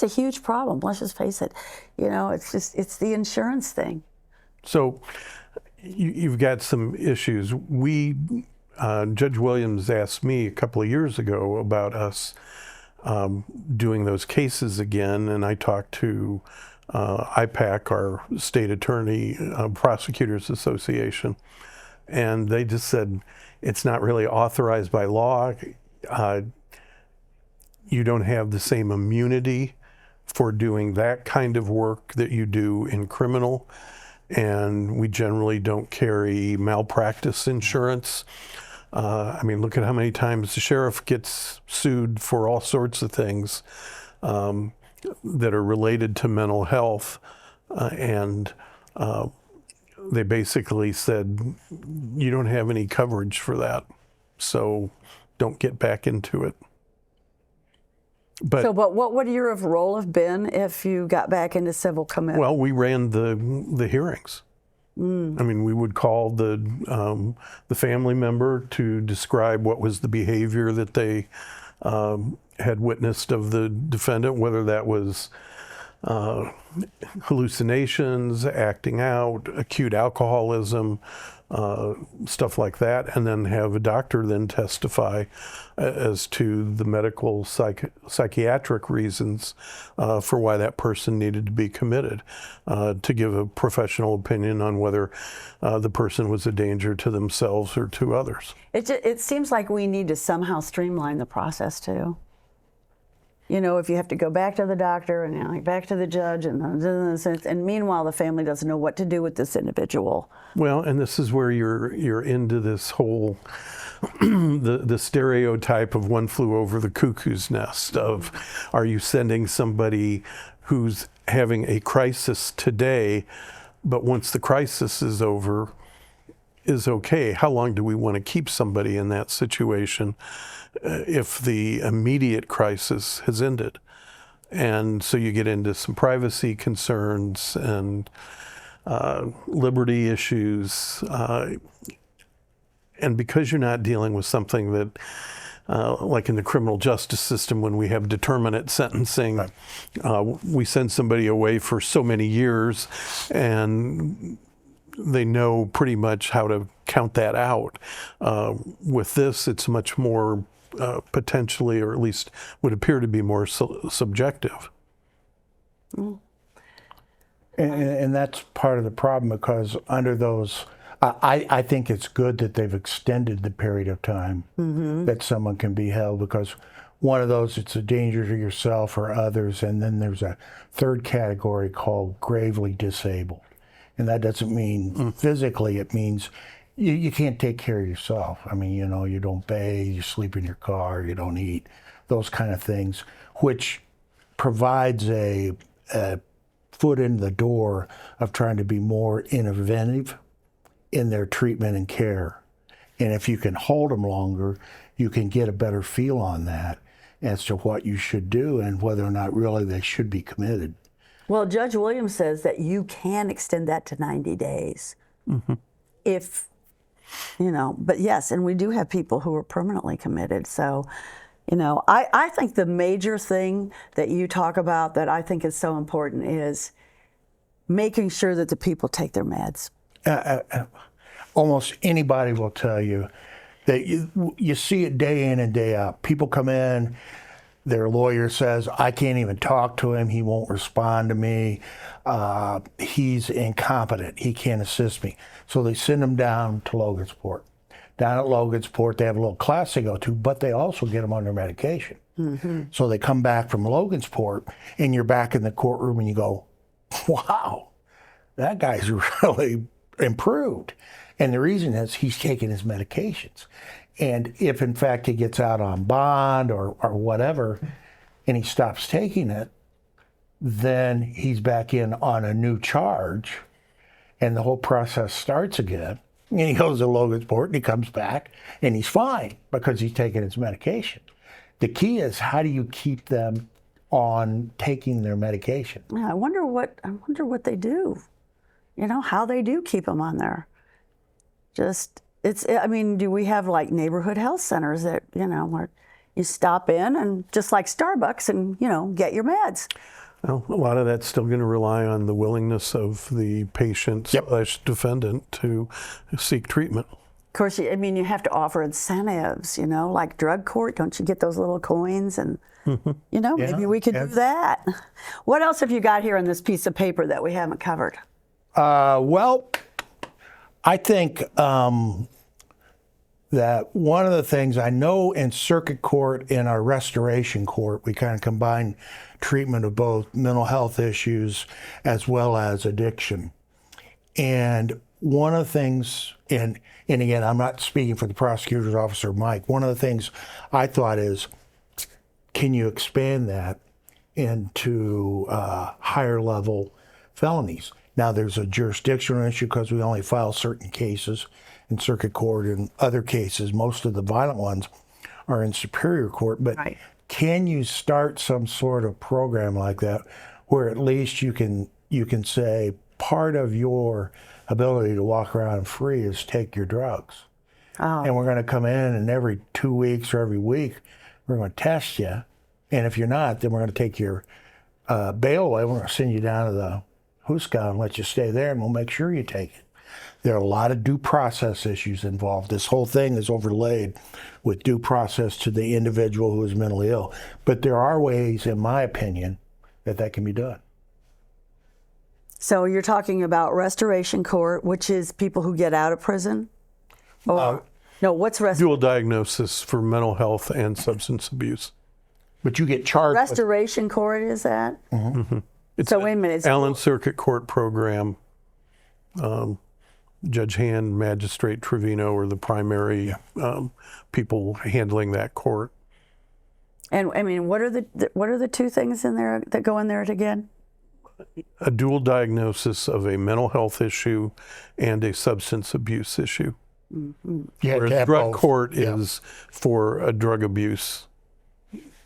a huge problem. Let's just face it. It's the insurance thing. So you've got some issues. Judge Williams asked me a couple of years ago about us doing those cases again, and I talked to IPAC, our state attorney, Prosecutors Association, and they just said it's not really authorized by law. You don't have the same immunity for doing that kind of work that you do in criminal, and we generally don't carry malpractice insurance. Look at how many times the sheriff gets sued for all sorts of things that are related to mental health, and they basically said, you don't have any coverage for that, so don't get back into it. But what would your role have been if you got back into civil commitment? Well, we ran the hearings. We would call the family member to describe what was the behavior that they had witnessed of the defendant, whether that was hallucinations, acting out, acute alcoholism, stuff like that, and then have a doctor then testify as to the medical psychiatric reasons for why that person needed to be committed, to give a professional opinion on whether the person was a danger to themselves or to others. It seems like we need to somehow streamline the process too. If you have to go back to the doctor and back to the judge, and meanwhile the family doesn't know what to do with this individual. Well, and this is where you're into this whole the stereotype of one flew over the cuckoo's nest of, are you sending somebody who's having a crisis today, but once the crisis is over, is okay? How long do we want to keep somebody in that situation if the immediate crisis has ended? And so you get into some privacy concerns and liberty issues. And because you're not dealing with something that, like in the criminal justice system, when we have determinate sentencing, we send somebody away for so many years, and they know pretty much how to count that out. With this, it's much more potentially, or at least would appear to be more subjective. And that's part of the problem, because under those, I think it's good that they've extended the period of time that someone can be held, because one of those, it's a danger to yourself or others, and then there's a third category called gravely disabled. And that doesn't mean physically, it means you can't take care of yourself. I mean, you know, you don't bathe, you sleep in your car, you don't eat, those kind of things, which provides a foot in the door of trying to be more innovative in their treatment and care. And if you can hold them longer, you can get a better feel on that as to what you should do and whether or not really they should be committed. Well, Judge Williams says that you can extend that to 90 days. If, you know, but yes, and we do have people who are permanently committed. So, you know, I think the major thing that you talk about that I think is so important is making sure that the people take their meds. Almost anybody will tell you that you see it day in and day out. People come in, their lawyer says, I can't even talk to him, he won't respond to me, he's incompetent, he can't assist me. So they send them down to Logansport. Down at Logansport, they have a little class they go to, but they also get them on their medication. So they come back from Logansport, and you're back in the courtroom, and you go, wow, that guy's really improved. And the reason is he's taking his medications. And if, in fact, he gets out on bond or whatever, and he stops taking it, then he's back in on a new charge, and the whole process starts again. And he goes to Logansport, and he comes back, and he's fine because he's taking his medication. The key is, how do you keep them on taking their medication? Yeah, I wonder what they do. You know, how they do keep them on there. I mean, do we have like neighborhood health centers that, you know, where you stop in and just like Starbucks and, you know, get your meds? Well, a lot of that's still going to rely on the willingness of the patient / defendant to seek treatment. Of course, I mean, you have to offer incentives, you know, like drug court. Don't you get those little coins? And, you know, maybe we could do that. What else have you got here on this piece of paper that we haven't covered? Well, I think that one of the things I know in circuit court and our restoration court, we kind of combine treatment of both mental health issues as well as addiction. And one of the things, and again, I'm not speaking for the prosecutor's office or Mike, one of the things I thought is, can you expand that into higher level felonies? Now, there's a jurisdictional issue because we only file certain cases in circuit court, and other cases, most of the violent ones, are in superior court. But can you start some sort of program like that where at least you can say part of your ability to walk around free is take your drugs? And we're going to come in, and every 2 weeks or every week, we're going to test you. And if you're not, then we're going to take your bail away. We're going to send you down to the Huska and let you stay there, and we'll make sure you take it. There are a lot of due process issues involved. This whole thing is overlaid with due process to the individual who is mentally ill. But there are ways, in my opinion, that can be done. So you're talking about restoration court, which is people who get out of prison? Or, no, what's Dual diagnosis for mental health and substance abuse. But you get charged restoration court, is that? So wait a minute. Allen Circuit Court program. Judge Hand, Magistrate Trevino are the primary people handling that court. And I mean, what are the two things in there that go in there again? A dual diagnosis of a mental health issue and a substance abuse issue. Whereas drug court is for a drug abuse.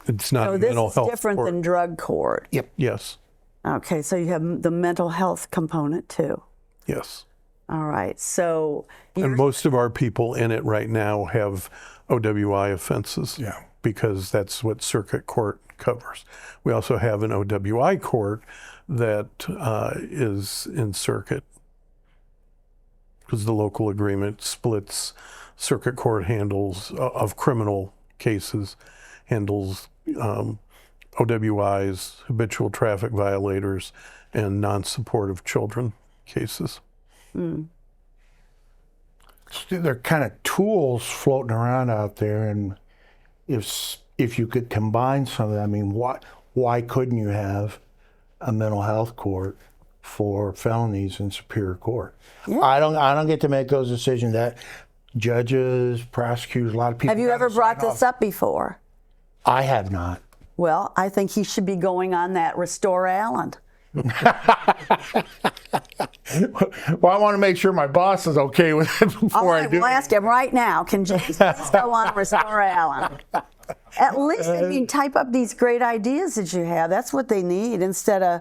It's not a mental health court. So this is different than drug court? Yep. Yes. Okay, so you have the mental health component too. Yes. All right, so... And most of our people in it right now have OWI offenses because that's what circuit court covers. We also have an OWI court that is in circuit because the local agreement splits. Circuit court handles, of criminal cases, handles OWIs, habitual traffic violators, and non-supportive children cases. They're kind of tools floating around out there, and if you could combine some of them, I mean, why couldn't you have a mental health court for felonies in Superior Court? Yeah. I don't get to make those decisions. That judges, prosecutors, a lot of people. Have you ever brought this up before? I have not. Well, I think he should be going on that Restore Allen. Well, I want to make sure my boss is okay with it All before I right, do. we'll ask him right now. Can James please go on Restore Allen? At least, I mean, type up these great ideas that you have. That's what they need instead of,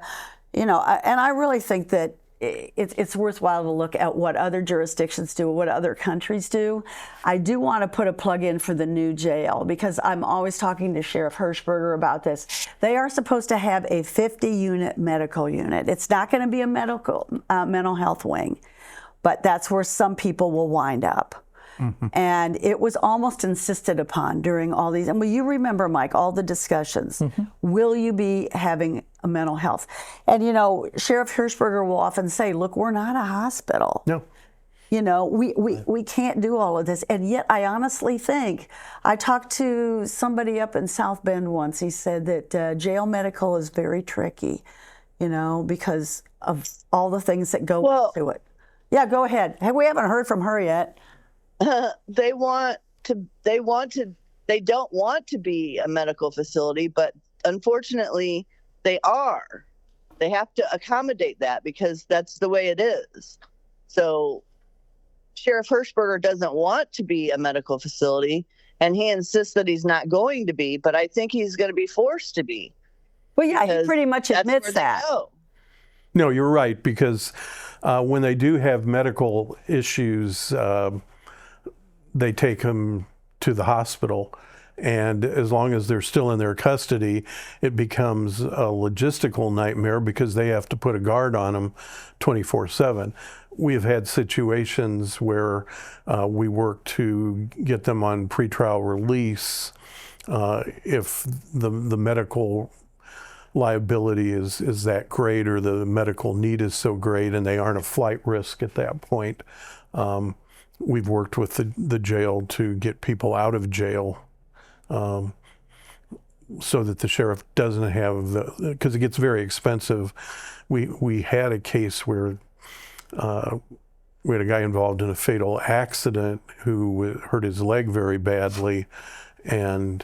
and I really think that it's worthwhile to look at what other jurisdictions do, what other countries do. I do want to put a plug in for the new jail because I'm always talking to Sheriff Hirschberger about this. They are supposed to have a 50-unit medical unit. It's not going to be a mental health wing, but that's where some people will wind up. Mm-hmm. And it was almost insisted upon during all these. And you remember, Mike, all the discussions. Mm-hmm. Will you be having a mental health? And, Sheriff Hirschberger will often say, look, we're not a hospital. No. We can't do all of this. And yet I honestly think, I talked to somebody up in South Bend once. He said that jail medical is very tricky, because of all the things that go into it. Yeah, go ahead. Hey, we haven't heard from her yet. They don't want to be a medical facility, but unfortunately they are. They have to accommodate that because that's the way it is. So Sheriff Hirschberger doesn't want to be a medical facility, and he insists that he's not going to be, but I think he's going to be forced to be. Well, yeah, he pretty much admits that. No, you're right, because when they do have medical issues, they take them to the hospital, and as long as they're still in their custody, it becomes a logistical nightmare because they have to put a guard on them 24/7. We've had situations where we work to get them on pretrial release if the medical liability is that great or the medical need is so great and they aren't a flight risk at that point. We've worked with the jail to get people out of jail so that the sheriff doesn't have because it gets very expensive. We had a case where we had a guy involved in a fatal accident who hurt his leg very badly, and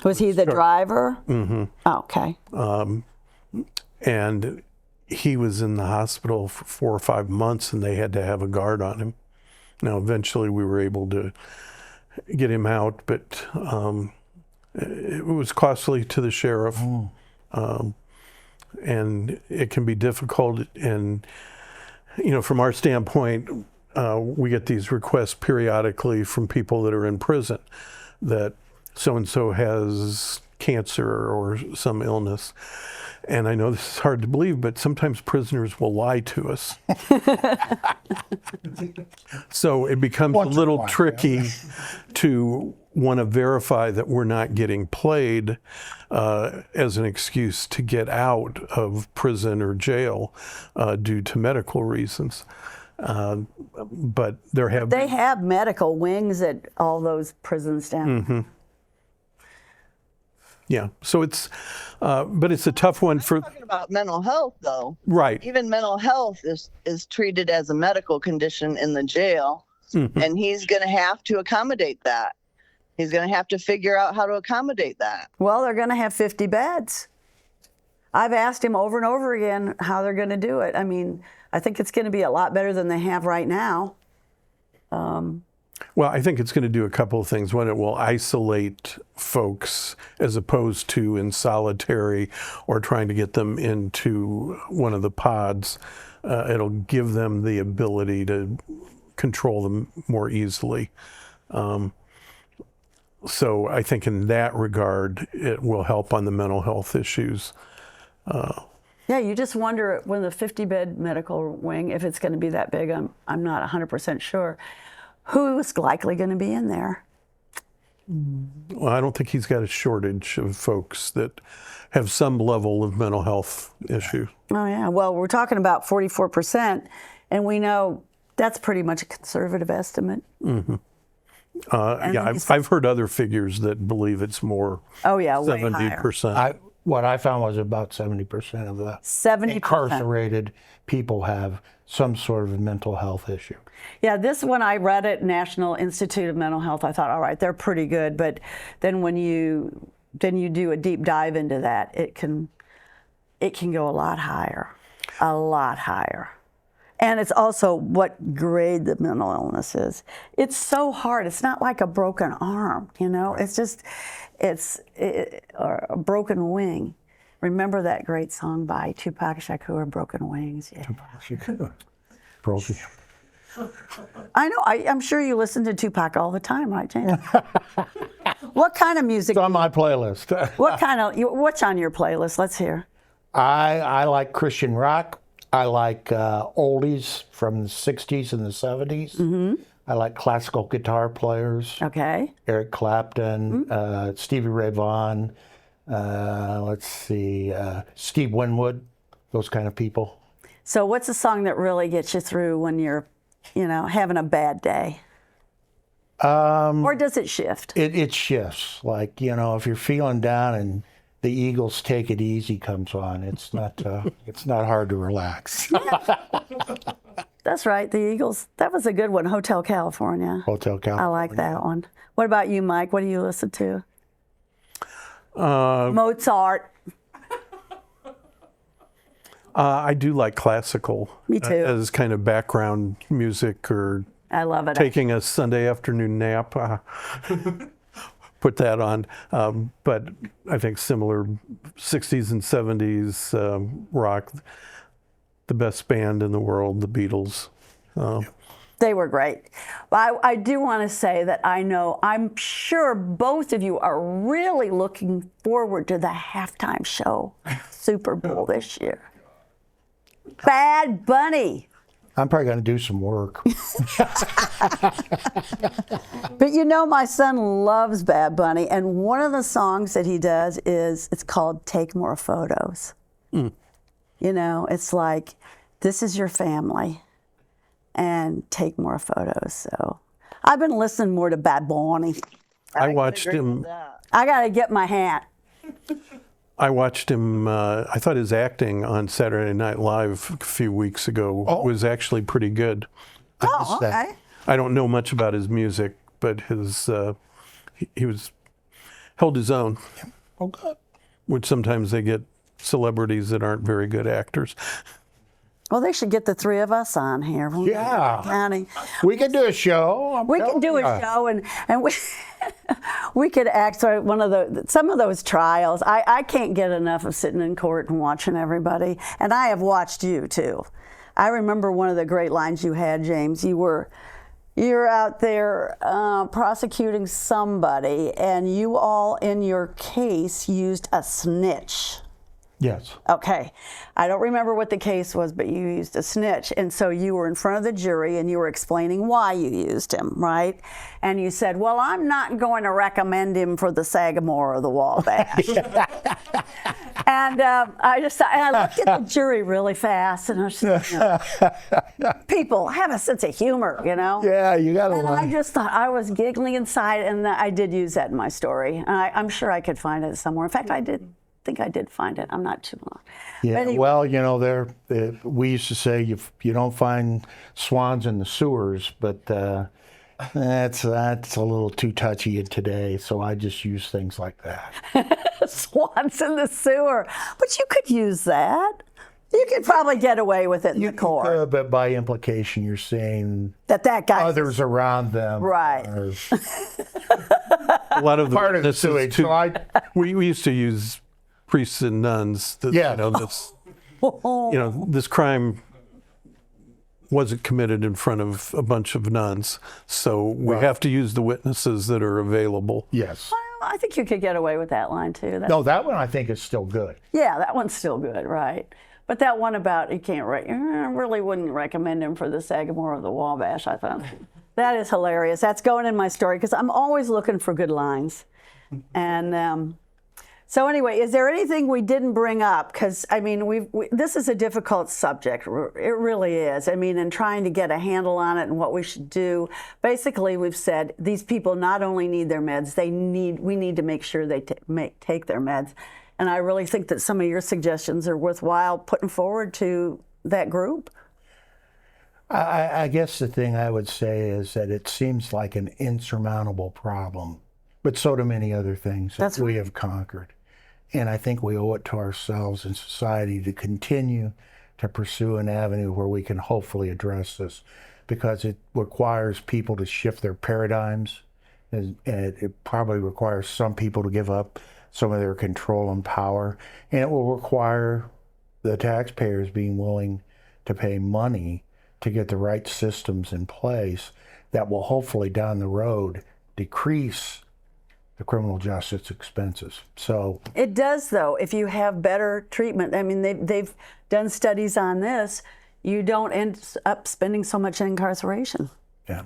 was he the driver? Mm-hmm. Oh, okay. And he was in the hospital for 4 or 5 months, and they had to have a guard on him. Now, eventually, we were able to get him out, but it was costly to the sheriff, and it can be difficult. And from our standpoint, we get these requests periodically from people that are in prison that so-and-so has cancer or some illness. And I know this is hard to believe, but sometimes prisoners will lie to us. So it becomes a little tricky to want to verify that we're not getting played as an excuse to get out of prison or jail due to medical reasons. But they have medical wings at all those prisons down. Mm-hmm. Yeah, so it's, but it's a tough one for. I'm talking about mental health, though. Right. Even mental health is treated as a medical condition in the jail, and he's going to have to accommodate that. He's going to have to figure out how to accommodate that. Well, they're going to have 50 beds. I've asked him over and over again how they're going to do it. I mean, I think it's going to be a lot better than they have right now. Well, I think it's going to do a couple of things. One, it will isolate folks as opposed to in solitary or trying to get them into one of the pods. It'll give them the ability to control them more easily. So I think in that regard, it will help on the mental health issues. Yeah, you just wonder when the 50-bed medical wing, if it's going to be that big, I'm not 100% sure. Who's likely going to be in there? Well, I don't think he's got a shortage of folks that have some level of mental health issue. Oh, yeah. Well, we're talking about 44%, and we know that's pretty much a conservative estimate. Yeah, I've heard other figures that believe it's more. Oh, yeah, way higher. 70%. What I found was about 70% of the 70%. incarcerated people have some sort of mental health issue. Yeah, this one I read at National Institute of Mental Health. I thought, all right, they're pretty good. But then when you do a deep dive into that, it can go a lot higher, a lot higher. And it's also what grade the mental illness is. It's so hard. It's not like a broken arm, you know. It's just, or a broken wing. Remember that great song by Tupac Shakur, "Broken Wings"? Yeah. Prosecutor. I know. I'm sure you listen to Tupac all the time, right, James? What kind of music? It's on my playlist. What's on your playlist? Let's hear. I like Christian rock. I like oldies from the 60s and the 70s. Mm-hmm. I like classical guitar players. Okay. Eric Clapton, Stevie Ray Vaughan, let's see, Steve Winwood, those kind of people. So what's a song that really gets you through when you're, having a bad day? Or does it shift? It shifts. Like, if you're feeling down and the Eagles' "Take It Easy" comes on, it's not hard to relax. That's right, the Eagles. That was a good one, Hotel California. Hotel California. I like that one. What about you, Mike? What do you listen to? Mozart. I do like classical. Me too. As kind of background music, or I love it. taking a Sunday afternoon nap. Put that on. But I think similar 60s and 70s rock, the best band in the world, the Beatles. They were great. I do want to say that I'm sure both of you are really looking forward to the halftime show, Super Bowl this year. Bad Bunny. I'm probably going to do some work. But my son loves Bad Bunny, and one of the songs that he does it's called "Take More Photos." It's like, this is your family, and take more photos. So I've been listening more to Bad Bunny. I watched him. I got to get my hat. I watched him. I thought his acting on Saturday Night Live a few weeks ago was actually pretty good. Oh, okay. I don't know much about his music, but he held his own. Oh, good. Which sometimes they get celebrities that aren't very good actors. Well, they should get the three of us on here. Yeah. County. We could do a show. We could do a show, and we could act some of those trials. I can't get enough of sitting in court and watching everybody, and I have watched you too. I remember one of the great lines you had, James. You're out there prosecuting somebody, and you all in your case used a snitch. Yes. Okay. I don't remember what the case was, but you used a snitch. And so you were in front of the jury and you were explaining why you used him, right? And you said, well, I'm not going to recommend him for the Sagamore or the Wabash. And I looked at the jury really fast, and I said, people have a sense of humor, Yeah, you got to And I just thought, I was giggling inside, and I did use that in my story. And I'm sure I could find it somewhere. In fact, I think I did find it. I'm not too long. Yeah, anyway. Well, we used to say you don't find swans in the sewers, but that's a little too touchy today, so I just use things like that. Swans in the sewer. But you could use that. You could probably get away with it in the court. You could, but by implication, you're saying that guy. Others around them. Right. A lot of part of the sewage. We used to use priests and nuns. This crime wasn't committed in front of a bunch of nuns, so we have to use the witnesses that are available. Yes. Well, I think you could get away with that line too. No, that one I think is still good. Yeah, that one's still good, right? But that one about I really wouldn't recommend him for the Sagamore or the Wabash. I thought That is hilarious. That's going in my story because I'm always looking for good lines. And so anyway, is there anything we didn't bring up? Because, I mean, this is a difficult subject. It really is. I mean, and trying to get a handle on it and what we should do. Basically, we've said these people not only need their meds, we need to make sure they take their meds. And I really think that some of your suggestions are worthwhile putting forward to that group. I guess the thing I would say is that it seems like an insurmountable problem, but so do many other things that we have conquered. And I think we owe it to ourselves and society to continue to pursue an avenue where we can hopefully address this, because it requires people to shift their paradigms, and it probably requires some people to give up some of their control and power, and it will require the taxpayers being willing to pay money to get the right systems in place that will hopefully down the road decrease the criminal justice expenses. So it does, though, if you have better treatment. I mean, they've done studies on this. You don't end up spending so much in incarceration. Yeah.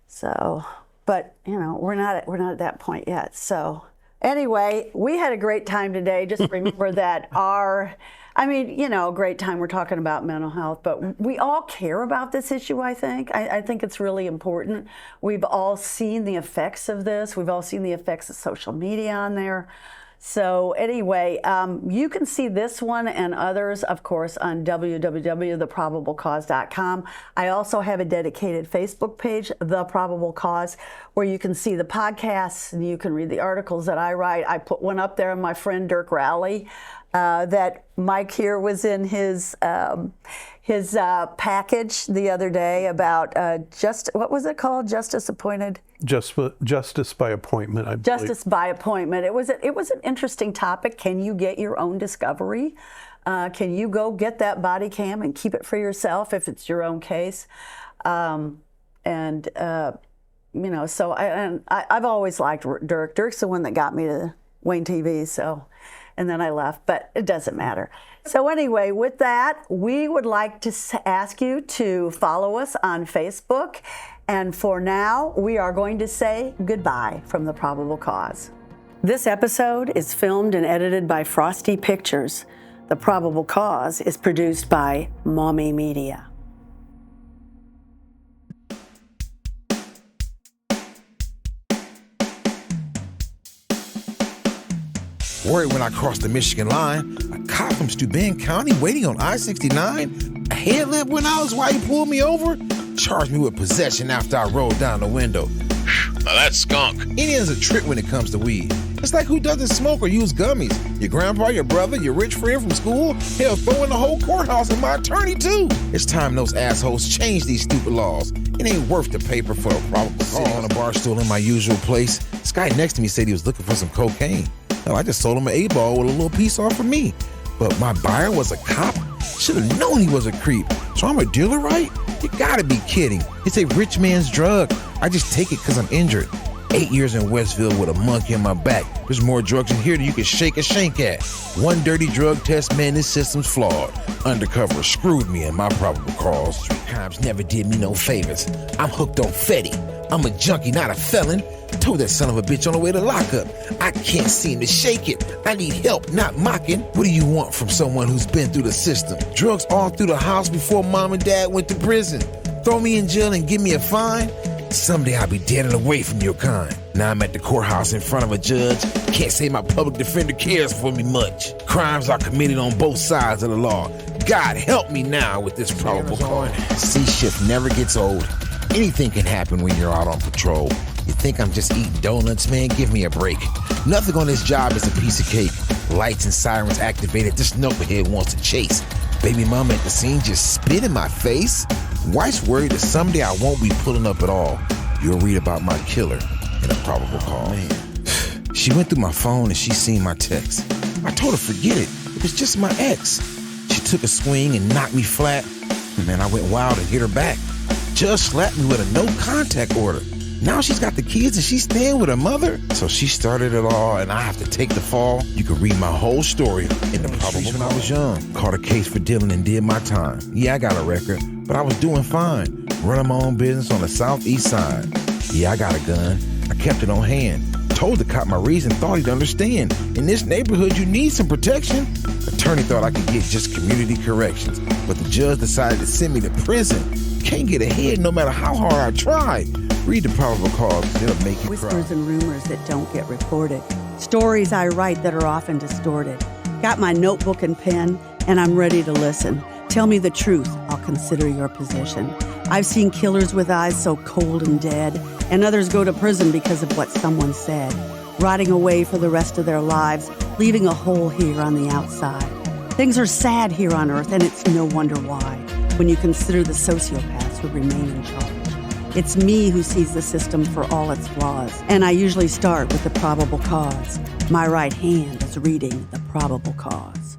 So, but you know, we're not at that point yet. So, anyway, we had a great time today. Just remember that great time. We're talking about mental health, but we all care about this issue, I think. I think it's really important. We've all seen the effects of this. We've all seen the effects of social media on there. So anyway, you can see this one and others, of course, on www.theprobablecause.com. I also have a dedicated Facebook page, The Probable Cause, where you can see the podcasts and you can read the articles that I write. I put one up there on my friend Dirk Rowley that Mike here was in his package the other day about what was it called? Justice appointed? Justice by appointment, I believe. Justice by appointment. It was an interesting topic. Can you get your own discovery? Can you go get that body cam and keep it for yourself if it's your own case? So I've always liked Dirk. Dirk's the one that got me to Wayne TV, and then I left, but it doesn't matter. So anyway, with that, we would like to ask you to follow us on Facebook. And for now, we are going to say goodbye from The Probable Cause. This episode is filmed and edited by Frosty Pictures. The Probable Cause is produced by Maumee Media. Worried when I crossed the Michigan line, a cop from Steuben County waiting on I-69. A headlamp went out while he pulled me over. Charged me with possession after I rolled down the window. Now that's skunk. Indians a trip when it comes to weed. It's like who doesn't smoke or use gummies? Your grandpa, your brother, your rich friend from school? Hell, throw in the whole courthouse and my attorney too. It's time those assholes change these stupid laws. It ain't worth the paper for a probable cause. Sitting on a bar stool in my usual place, this guy next to me said he was looking for some cocaine. Hell, I just sold him an 8-ball with a little piece off for me. But my buyer was a cop? Should've known he was a creep. So I'm a dealer, right? You gotta be kidding. It's a rich man's drug. I just take it because I'm injured. 8 years in Westville with a monkey on my back. There's more drugs in here than you can shake a shank at. One dirty drug test, man, this system's flawed. Undercover screwed me in my probable cause. Street crimes never did me no favors. I'm hooked on Fetty. I'm a junkie, not a felon. Told that son of a bitch on the way to lockup. I can't seem to shake it. I need help, not mocking. What do you want from someone who's been through the system? Drugs all through the house before mom and dad went to prison. Throw me in jail and give me a fine? Someday I'll be dead and away from your kind. Now I'm at the courthouse in front of a judge. Can't say my public defender cares for me much. Crimes are committed on both sides of the law. God help me now with this probable cause. C shift never gets old. Anything can happen when you're out on patrol. You think I'm just eating donuts, man? Give me a break. Nothing on this job is a piece of cake. Lights and sirens activated, this knucklehead wants to chase. Baby mama at the scene just spit in my face. Wife's worried that someday I won't be pulling up at all. You'll read about my killer in a probable cause. Man. She went through my phone and she seen my text. I told her forget it. It was just my ex. She took a swing and knocked me flat. Man, I went wild to get her back. Judge slapped me with a no contact order. Now she's got the kids and she's staying with her mother. So she started it all and I have to take the fall. You can read my whole story in the probable when I was young. Caught a case for dealing and did my time. Yeah, I got a record, but I was doing fine. Running my own business on the southeast side. Yeah, I got a gun. I kept it on hand. Told the cop my reason, thought he'd understand. In this neighborhood, you need some protection. Attorney thought I could get just community corrections, but the judge decided to send me to prison. Can't get ahead no matter how hard I try. Read the probable cause, it'll make you Whispers cry. and rumors that don't get reported. Stories I write that are often distorted. Got my notebook and pen, and I'm ready to listen. Tell me the truth, I'll consider your position. I've seen killers with eyes so cold and dead, and others go to prison because of what someone said, rotting away for the rest of their lives, leaving a hole here on the outside. Things are sad here on earth, and it's no wonder why, when you consider the sociopaths who remain in charge. It's me who sees the system for all its flaws, and I usually start with the probable cause. My right hand is reading the probable cause.